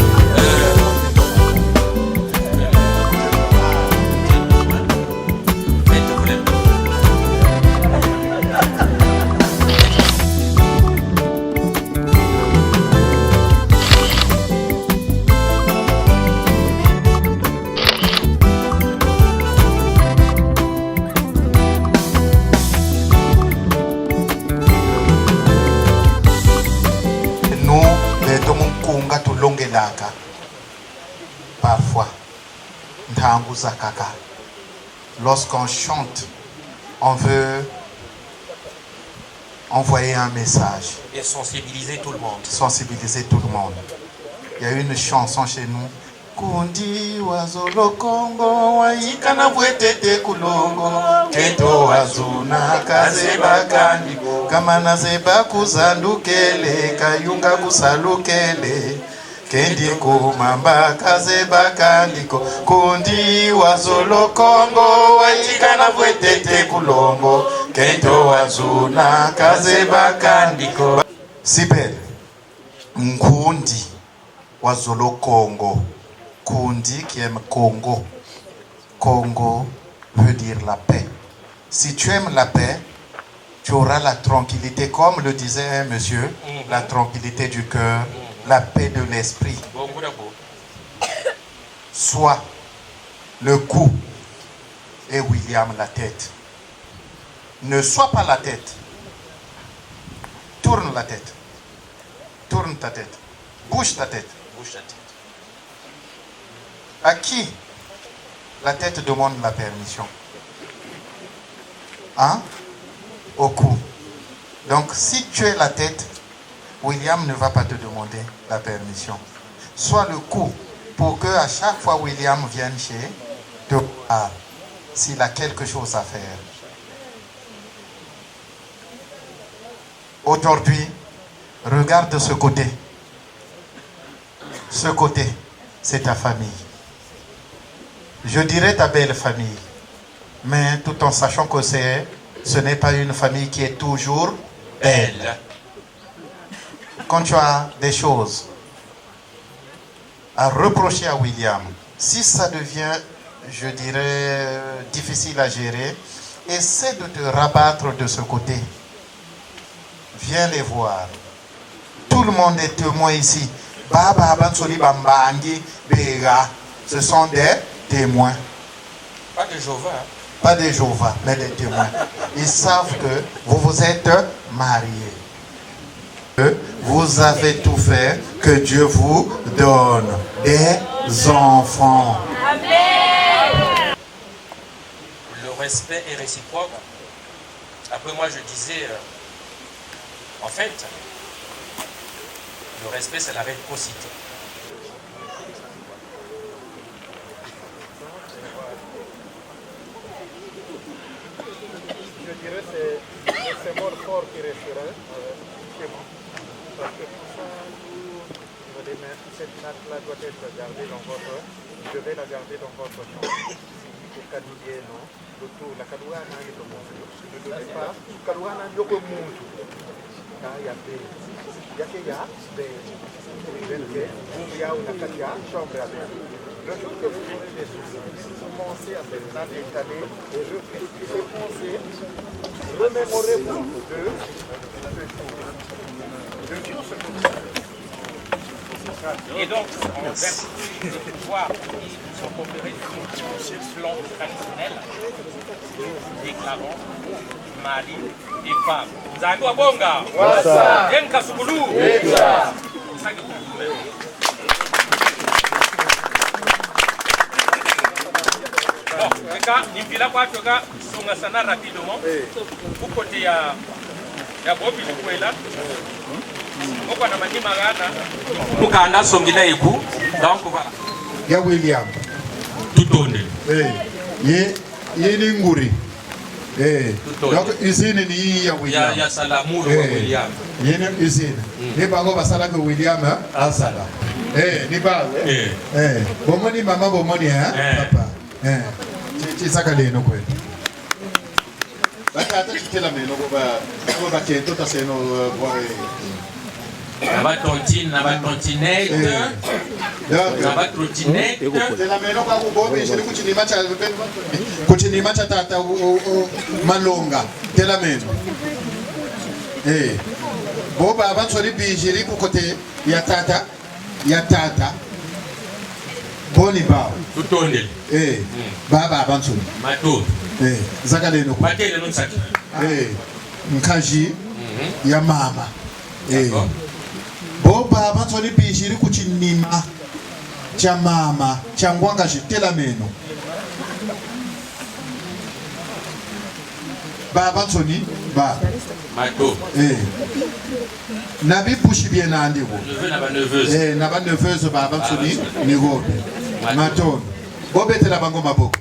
Parfois, lorsqu'on chante, on veut envoyer un message. Et sensibiliser tout le monde. Sensibiliser tout le monde. Il y a une chanson chez nous. Kundi wazolo Kongo waikana bwetete kulongo keto wazuna kazeba kandi kamana zeba kuzandukele kayunga kusalukele kendi kumamba kazeba kandiko kundi wazolo Kongo waikana bwetete kulongo keto wazuna kazeba kandiko. Sibel Nkundi wazolo Kongo. Kundi qui aime Congo. Congo veut dire la paix. Si tu aimes la paix, tu auras la tranquillité, comme le disait un monsieur, la tranquillité du cœur, la paix de l'esprit. Soit le cou et William la tête. Ne sois pas la tête. Tourne la tête. Tourne ta tête. Bouge ta tête. Bouge ta tête. À qui la tête demande la permission? Hein? Au cou. Donc, si tu es la tête, William ne va pas te demander la permission. Sois le cou pour que à chaque fois William vienne chez toi, s'il a quelque chose à faire. Aujourd'hui, Regarde de ce côté. Ce côté, c'est ta famille. Je dirais ta belle famille, mais tout en sachant que ce n'est pas une famille qui est toujours belle. Quand tu as des choses à reprocher à William, si ça devient, je dirais, difficile à gérer, essaie de te rabattre de ce côté. Viens les voir. Tout le monde est témoin ici. Baba Bansoli Bambangi Bega, ce sont des témoins. Pas de Jéhovah. Pas des Jéhovah, mais des témoins. Ils savent que vous vous êtes mariés. Vous avez tout fait, que Dieu vous donne des enfants. Amen. Le respect est réciproque. Après moi je disais, en fait, le respect c'est la réciprocité. Je dirais que c'est mort fort qui restera chez moi. Parce que tout ça, cette natte-là doit être gardée dans votre... Je vais la garder dans votre chambre. Le cadoulier, non? Le tout, la cadouana, il est au monde. Ne donnez pas. Cadouana, il est au monde. Il y a des... Il y a des... Il y a une chambre à faire. Le jour que vous aurez des soucis, pensez à cette natte étalée et pensez, remémorez-vous de Et donc, en vertu des pouvoirs qui sont conférés sur ce plan traditionnel, nous déclarons mari et femme. Zandu Wabonga, Yenka Sukulu, bon, Nimpila Kwatoka, Songasana rapidement, pour côté à Bobi Lukwela. Mukanda songila iku donc voilà ya William tutonde ye ni nguri donc usine ni ya William ya salamu William ye ni usine ni bango basala que William asala ni ba bomoni mama bomoni papa ti saka le no kweli bata tutela meno ba kento ta seno na tontine na tontinette na trottinette tela meno kwa kubobi shiri kuchinima cha tata malonga tela meno boba abansori bijiri ku kote ya tata boni bao tutonde baba abansori mato zakale no matele no saki nkaji ya mama boba abansori bijiri ku chinima cha mama cha ngwanga jitela meno baba Anthony ba mato nabi pushi bien andi wo neveu na ba neveuze baba Anthony ni robe mato bobe tela bango maboko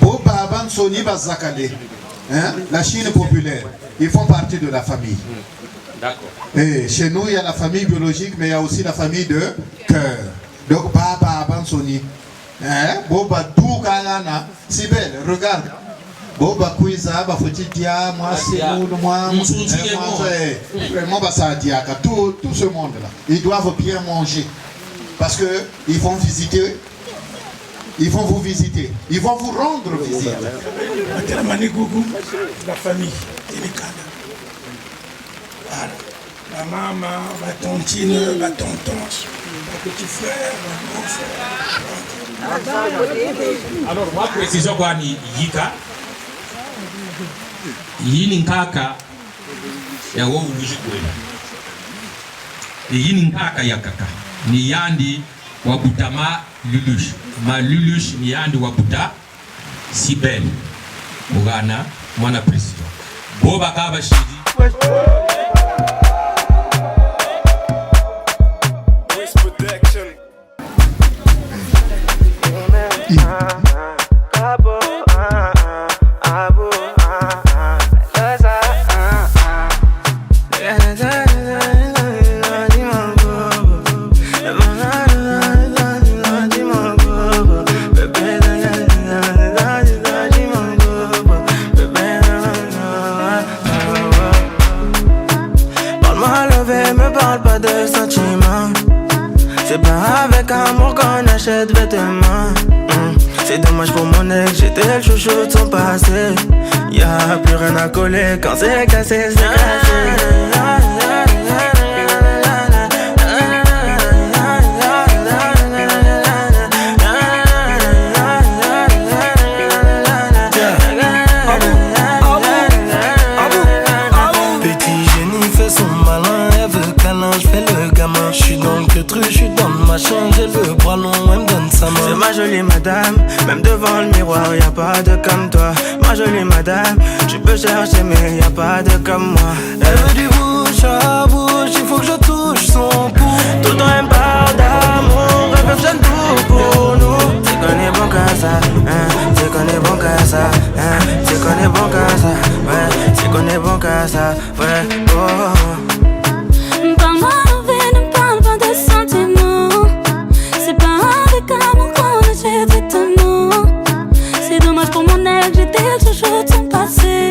bo baba Anthony bazakale la Chine populaire ils font partie de la famille. D'accord. Chez nous, il y a la famille biologique, mais il y a aussi la famille de cœur. Donc, Baba Bansoni. Boba Dougalana. C'est belle, regarde. Boba Kouiza, Bafotitia, moi, c'est moi, vraiment, Basadiaka. Tout ce monde-là. Ils doivent bien manger. Parce qu'ils vont visiter. Ils vont vous visiter. Ils vont vous rendre visite. La famille, délicate. Voilà. La maman, ma tontine, ma tonton, mon petit frère, mon grand frère. Alors, moi, précision quoi ni yika. Yini nkaka ya wo ujikwela. Yini nkaka ya kaka. Ni yandi wabutama lulush. Ma lulush ni yandi wabuta Sibel. Mugana mwana président. Boba kaba shidi. achète vêtements. C'est dommage pour mon ex, j'étais le chouchou de son passé. Y'a plus rien à coller, quand c'est cassé, c'est cassé. J'suis dans le machin, j'ai le bras long, elle me donne sa main. C'est ma jolie madame, même devant le miroir, y'a pas de comme toi. Ma jolie madame, tu peux chercher mais y'a pas de comme moi. Elle veut du bouche à bouche, il faut que je touche son pouls. Tout le temps elle me parle d'amour, elle veut jeune tout pour nous. C'est qu'on est bon qu'à ça, c'est qu'on est bon qu'à ça, c'est qu'on est bon qu'à ça, ouais, c'est qu'on est bon qu'à ça, ouais, oh. Parle-moi l'envie, ne parle pas de sentiments. C'est pas avec amour qu'on achète vêtements. C'est dommage pour mon ex, j'étais le chouchou de son passé.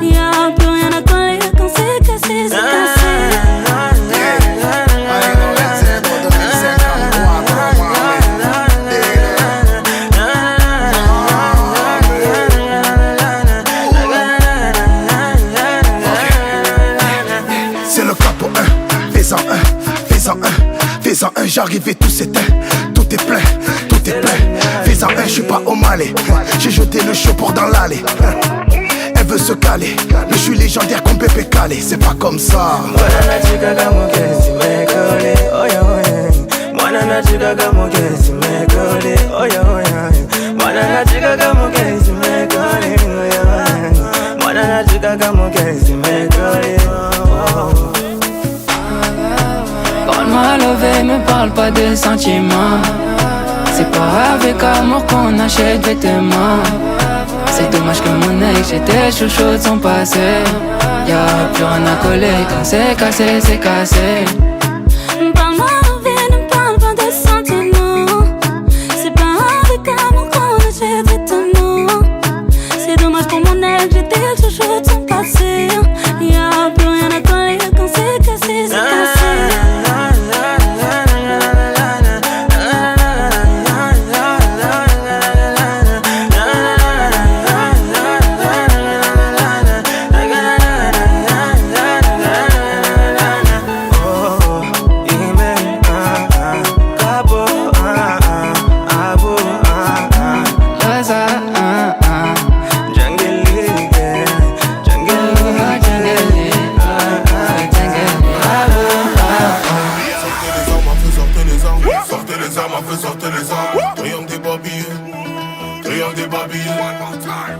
Y'a plus rien à coller, quand c'est cassé, c'est cassé. C'est le capo 1, fais-en un, fais-en un, j'arrive et tout s'éteint. Tout est plein, fais-en un, j'suis pas au Malais. J'ai jeté le show pour dans l'allée. Elle veut se caler, mais j'suis légendaire comme Pépé Calé. C'est pas comme ça. Parle-moi levé, me parle pas de sentiments. C'est pas avec amour qu'on achète vêtements. C'est dommage que mon ex, j'étais chouchou de son passé. Y'a plus rien à coller, quand c'est cassé, c'est cassé. Parle-moi levé, ne parle pas de sentiments. C'est pas avec amour qu'on achète vêtements. C'est dommage pour mon ex, j'étais chouchou de son passé. Y'a plus rien à coller, quand c'est cassé, c'est cassé.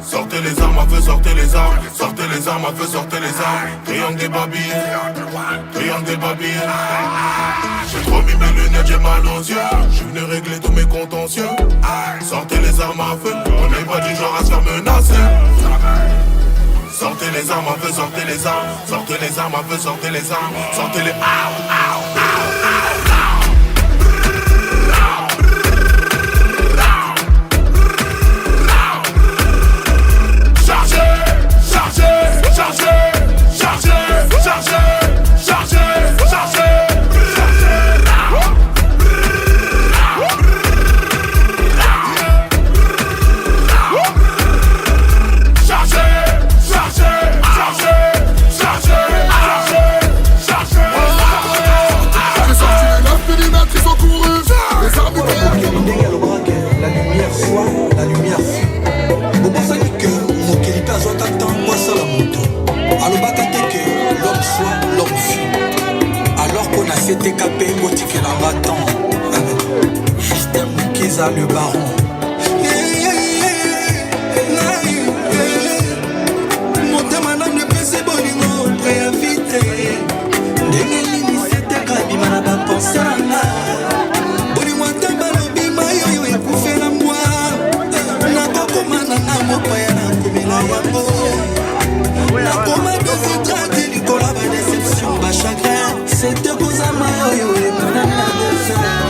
Sortez les armes à feu, sortez les armes. Sortez les armes à feu, sortez les armes. Triangle des babilles, triangle des babilles. J'ai trop mis mes lunettes, j'ai mal aux yeux. J'suis venu régler tous mes contentieux. Sortez les armes à feu, on n'est pas du genre à se faire menacer. Sortez les armes à feu, sortez les armes. Sortez les armes à feu, sortez les armes. Sortez les le baron. Motema na nepese bolingo préinvité. Ndenge nini c'était kabima na bapense nanga. Bolingo tamba lobima yoyo ekufela mwa. Nakokoma na mopaya na komela yango. Nakoma desidrate likola ba déception ba chagrin. C'était kozama yoyo ekona na désert.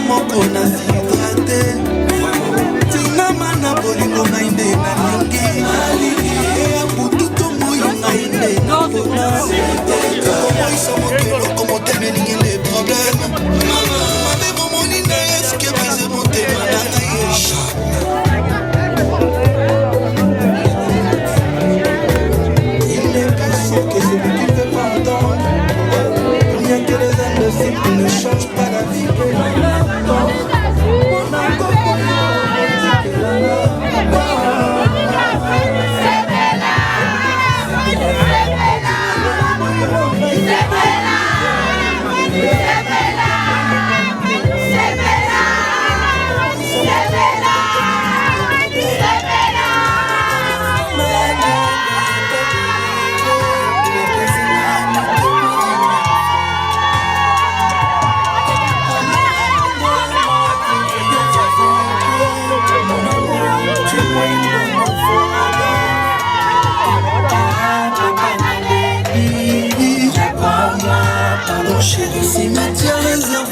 Moko na hydraté Tina mana bolingo na inde na ningi Ea bututo moyo na inde na pona Como iso mokelo como tene ningi les problèmes Mame momoni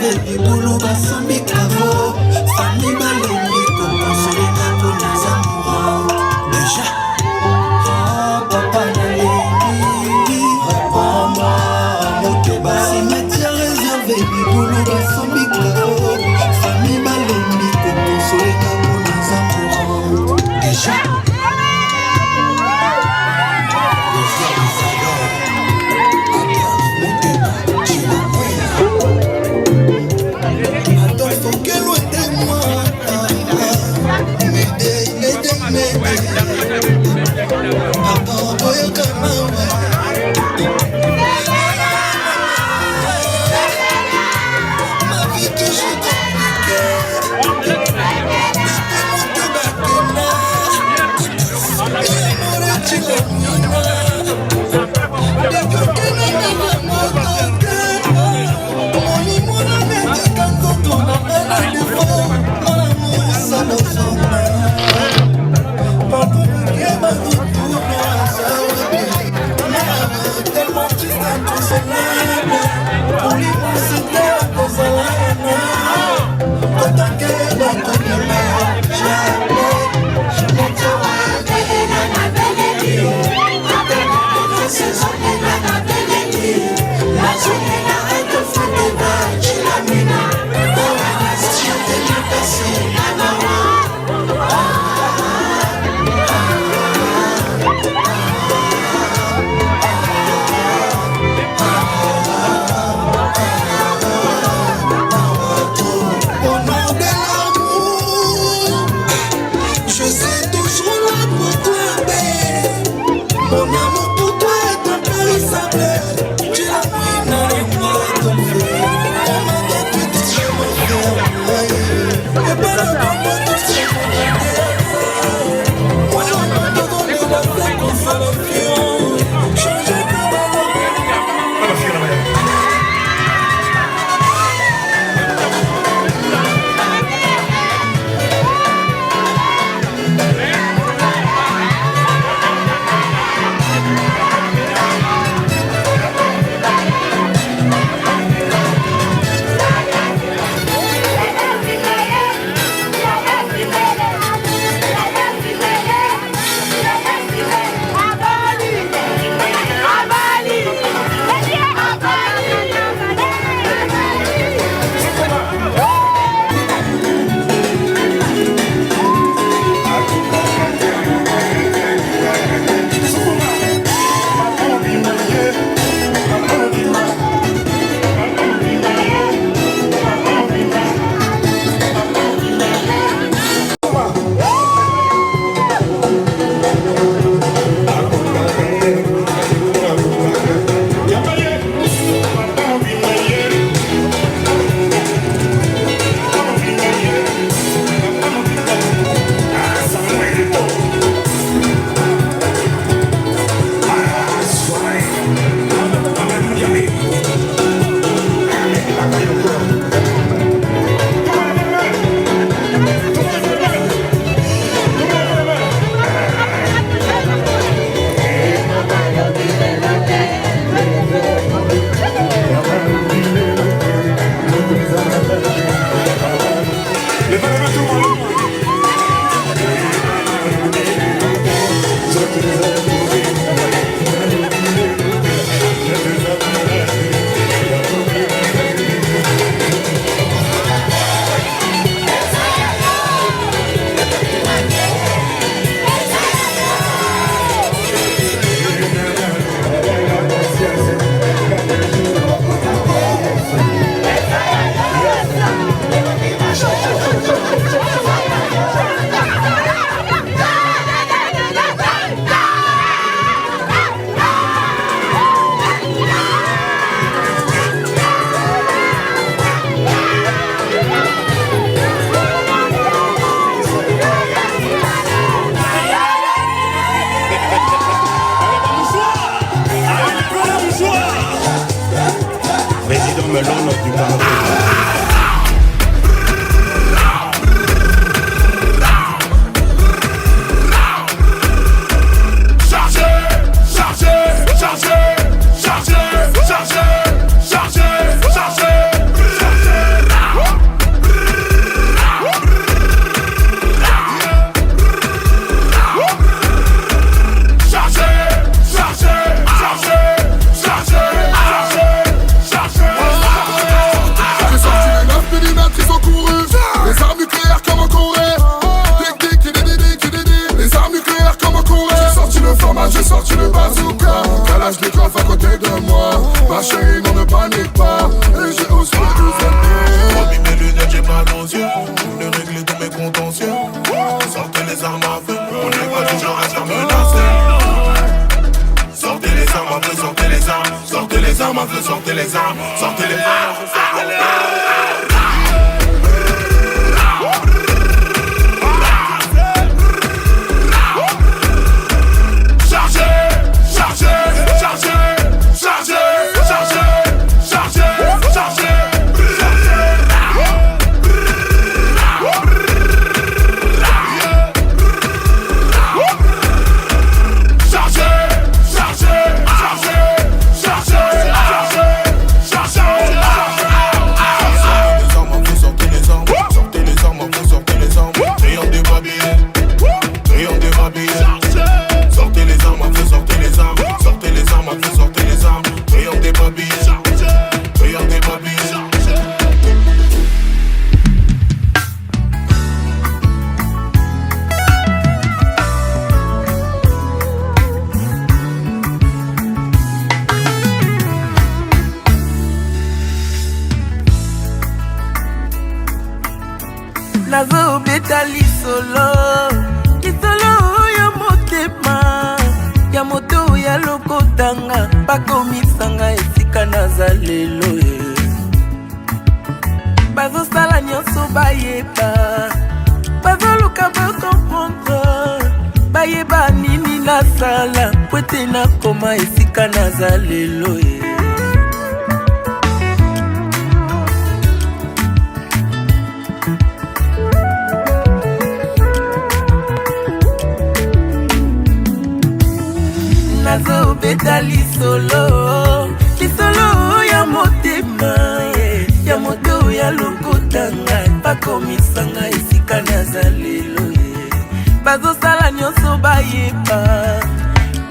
baby boulot basambi kavo famille balengi kokonsolenga mpona zamoura déjà papa nalengi mama moteba cimetière réservé bibulu basambi kavo famille balengi kokonsolenga mpona zamoura déjà melon du Cameroun. Chargez moi j'ai sorti le bazooka. Calage de coffre à côté de moi. Ma chérie, non ne panique pas. Et j'ai aussi le deuxième pied. Remis mes lunettes, j'ai mal aux yeux. Je voulais régler tous mes contentieux. Sortez les armes à feu. On n'est pas du genre à se faire menacer. Sortez les armes à feu, sortez les armes. Sortez les armes à feu, sortez les armes. Sortez les armes, sortez les armes. nazobeta lisolo ya motema ya moto ya lokotanga bakomisanga esika naza lelo bazosala nyonso bayeba bazoluka bakomprendre bayeba nini nasala po ete nakoma esika naza lelo nazobeta lisolo ya motema ya moto ya lokotanga bakomisanga esika naza lelo bazosala nyonso bayeba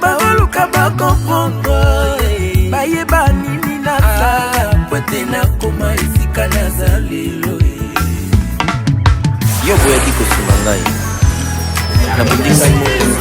baoluka bakomprendre bayeba nini nasala po ete nakoma esika naza lelo yo boyaki kosunga ngai nabundi ngai moko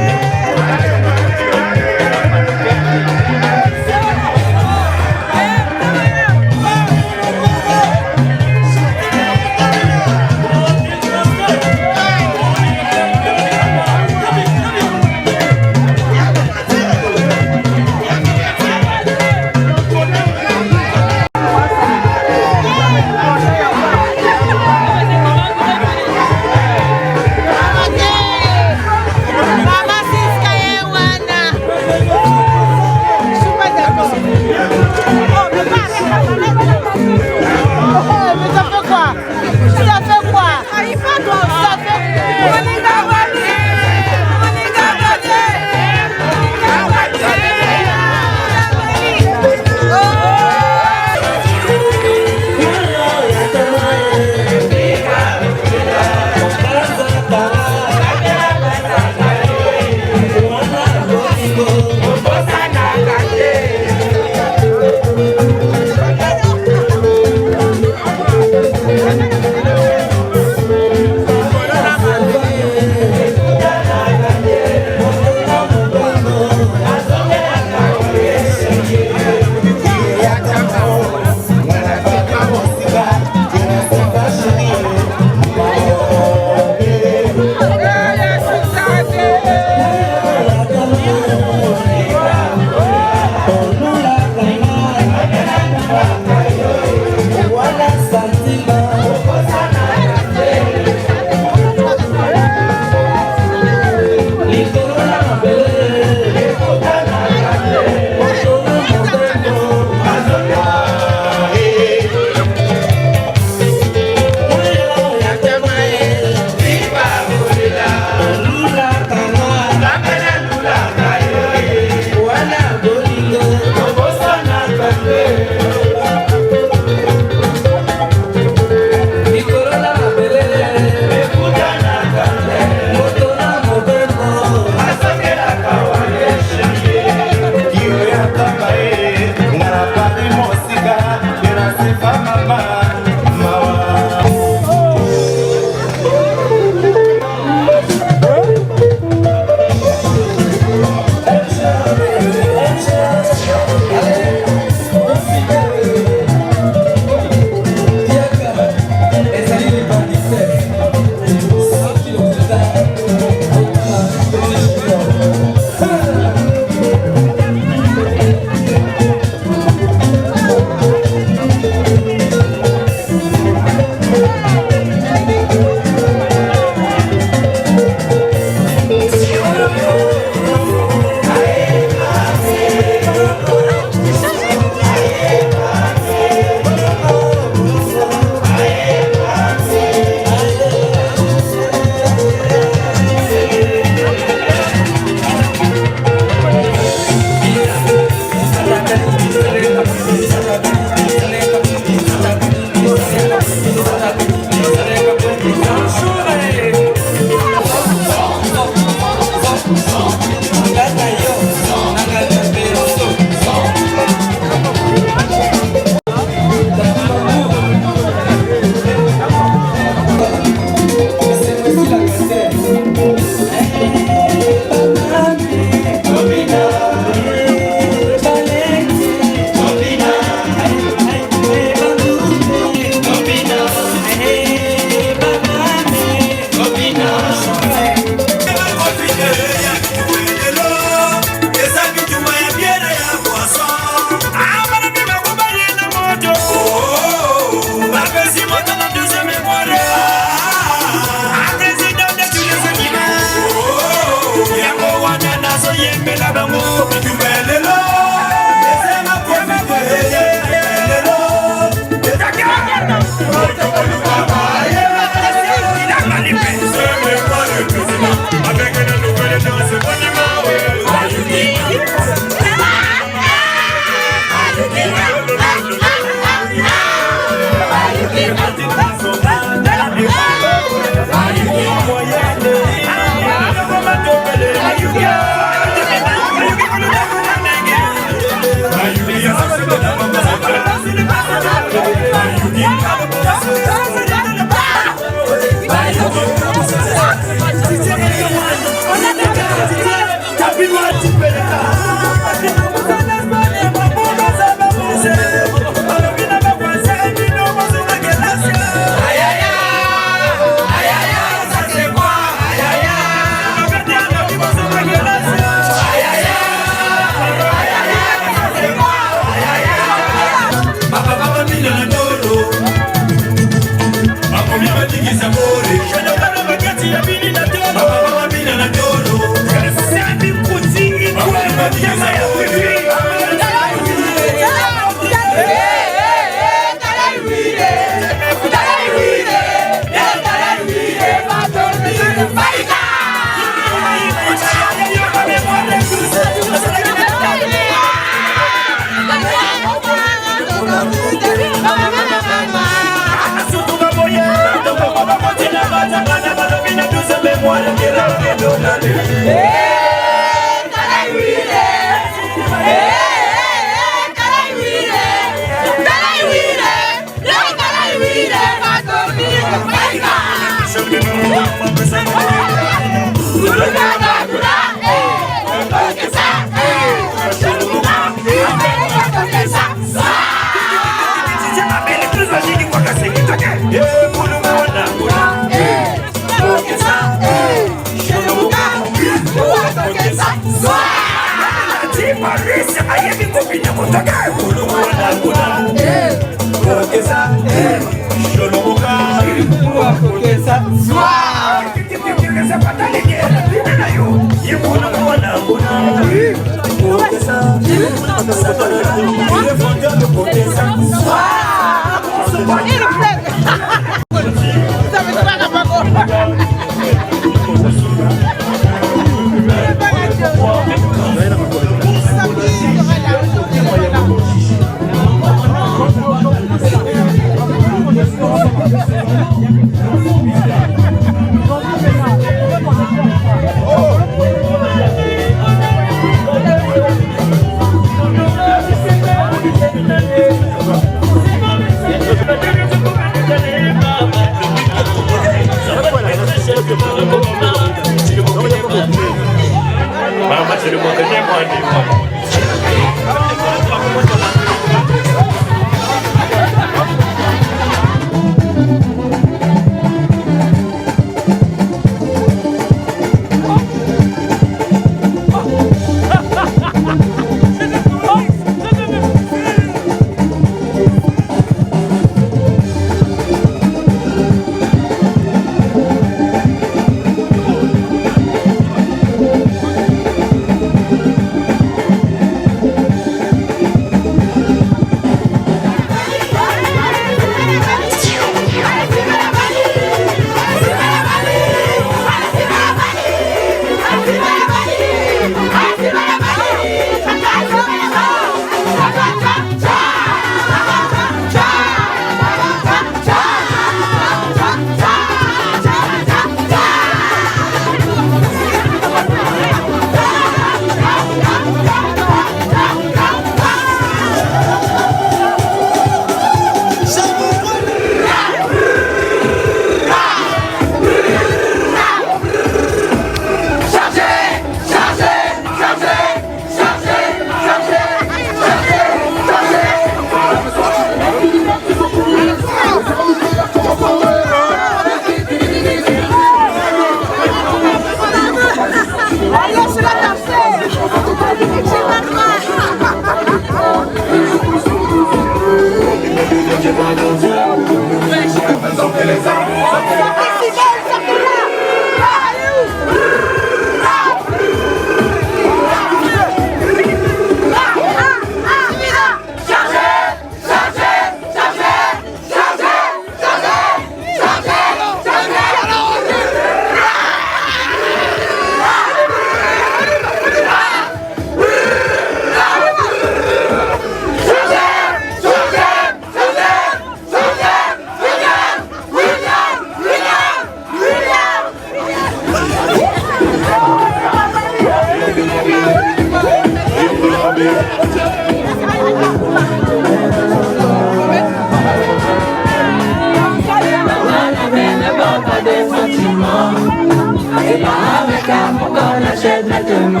on achète maintenant.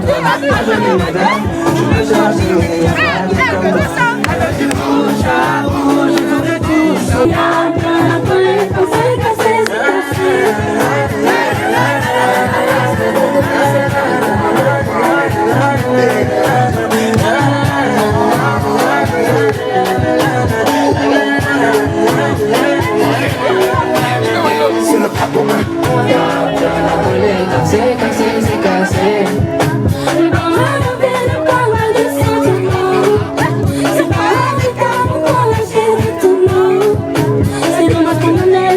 Ma jolie madame, je veux changer, mais y'a pas de comme toi. Bouge à bouge, je veux tout. Y'a plein de bruit, quand c'est cassé, c'est cassé. C'est le pas commun. C'est cassé, c'est cassé. Le commun ne pas mal de sentiments. C'est pas véritable qu'on achète tout le monde. C'est dommage qu'on en ait.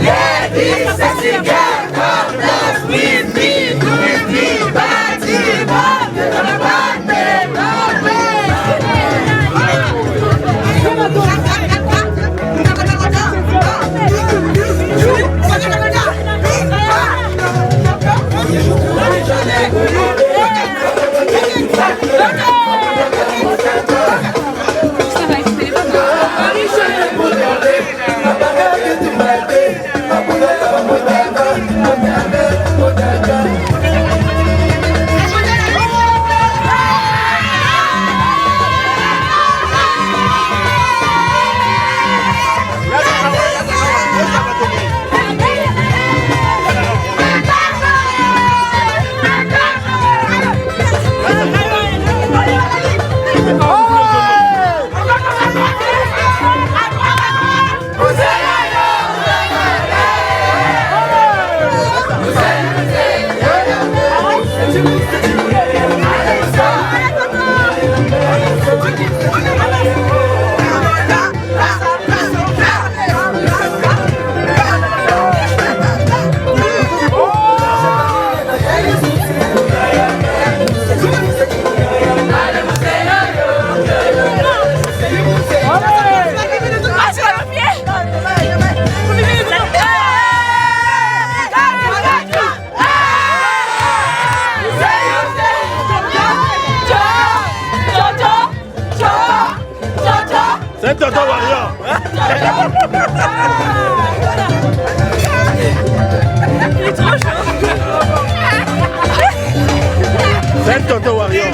Ladies, sexy girl, come dance with me. C'est Toto Warrior. Il est trop chaud. C'est Toto Warrior.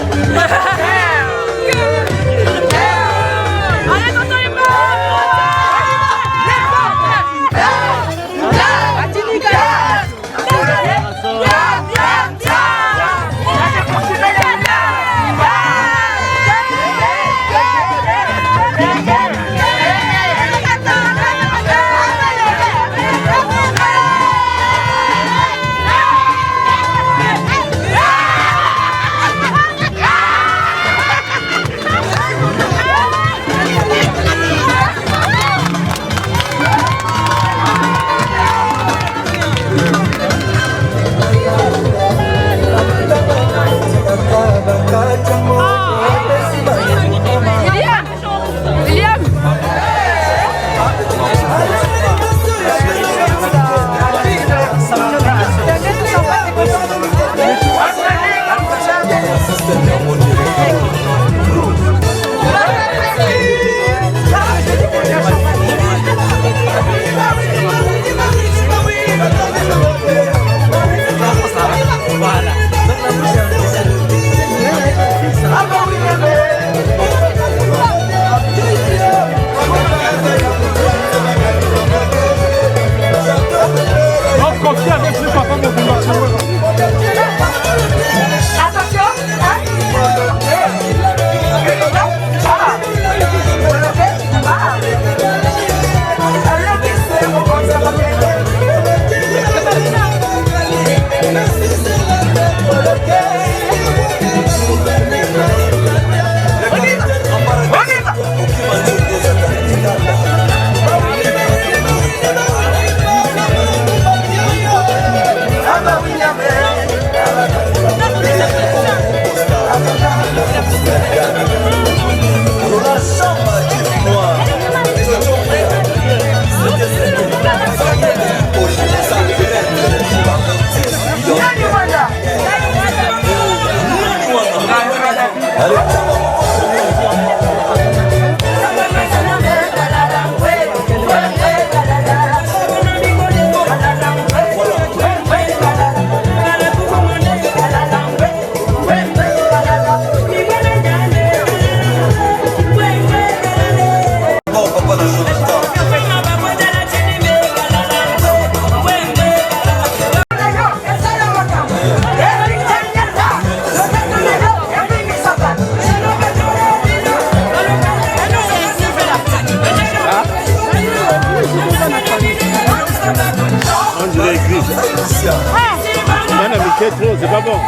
C'est pas bon.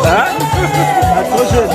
Hein? Trop jeune.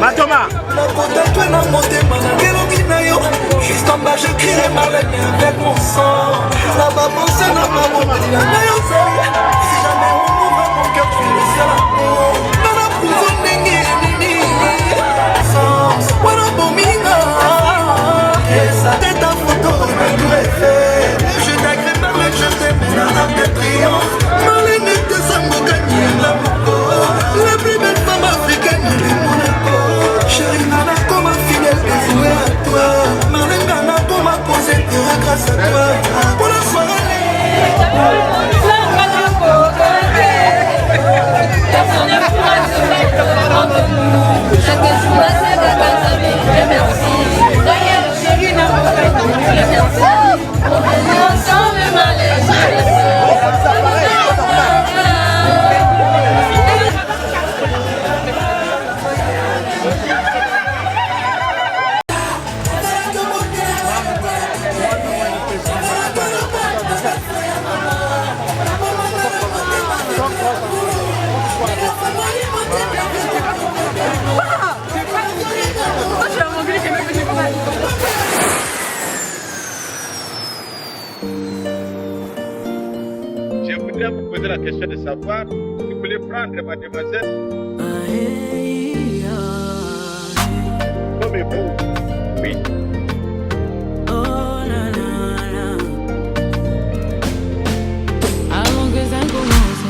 Matoma. Juste en bas, je crierai Marlène avec mon sang. Là-bas, pensez, là-bas, mon mari, la meilleure série. Si jamais on ouvre mon cœur, tu le sais l'amour. Dans la prison, n'engue, nini. Sans, voilà, bon, mina. Et ça, t'es ta photo, je me l'aurais fait. Je t'agrée, Marlène, je t'aime, la rame de triomphe. Marlène était ça, mon gagné, la plus belle femme africaine du Monaco. Chérie, nana, comme un fidèle, dévoué à toi. posé la question de savoir si vous voulez prendre mademoiselle comme époux. Oui. Avant que ça commence,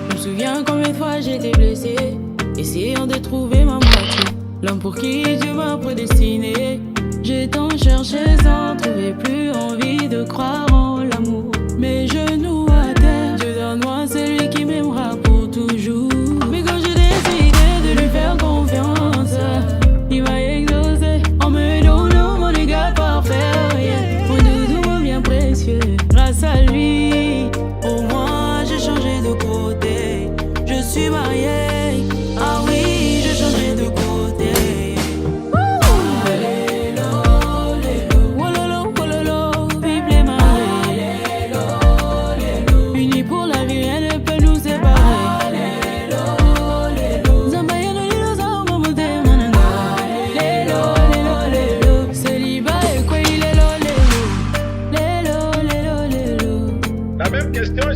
je me souviens combien de fois j'ai été blessée, essayant de trouver ma moitié, l'homme pour qui Dieu m'a prédestiné. J'ai tant cherché sans trouver, plus envie de croire en l'amour. Mes genoux à terre, Dieu donne-moi celui qui m'aimera pour toujours. Mais quand j'ai décidé de lui faire confiance, il m'a exaucé en me donnant mon égard parfait, yeah. Mon doudou, mon bien précieux. Grâce à lui, au moins j'ai changé de côté. Je suis mariée, ah oui, j'ai changé de côté.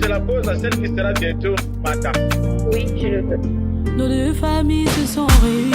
Je la pose à celle qui sera bientôt madame. Oui, je le veux. Nos deux familles se sont réunies.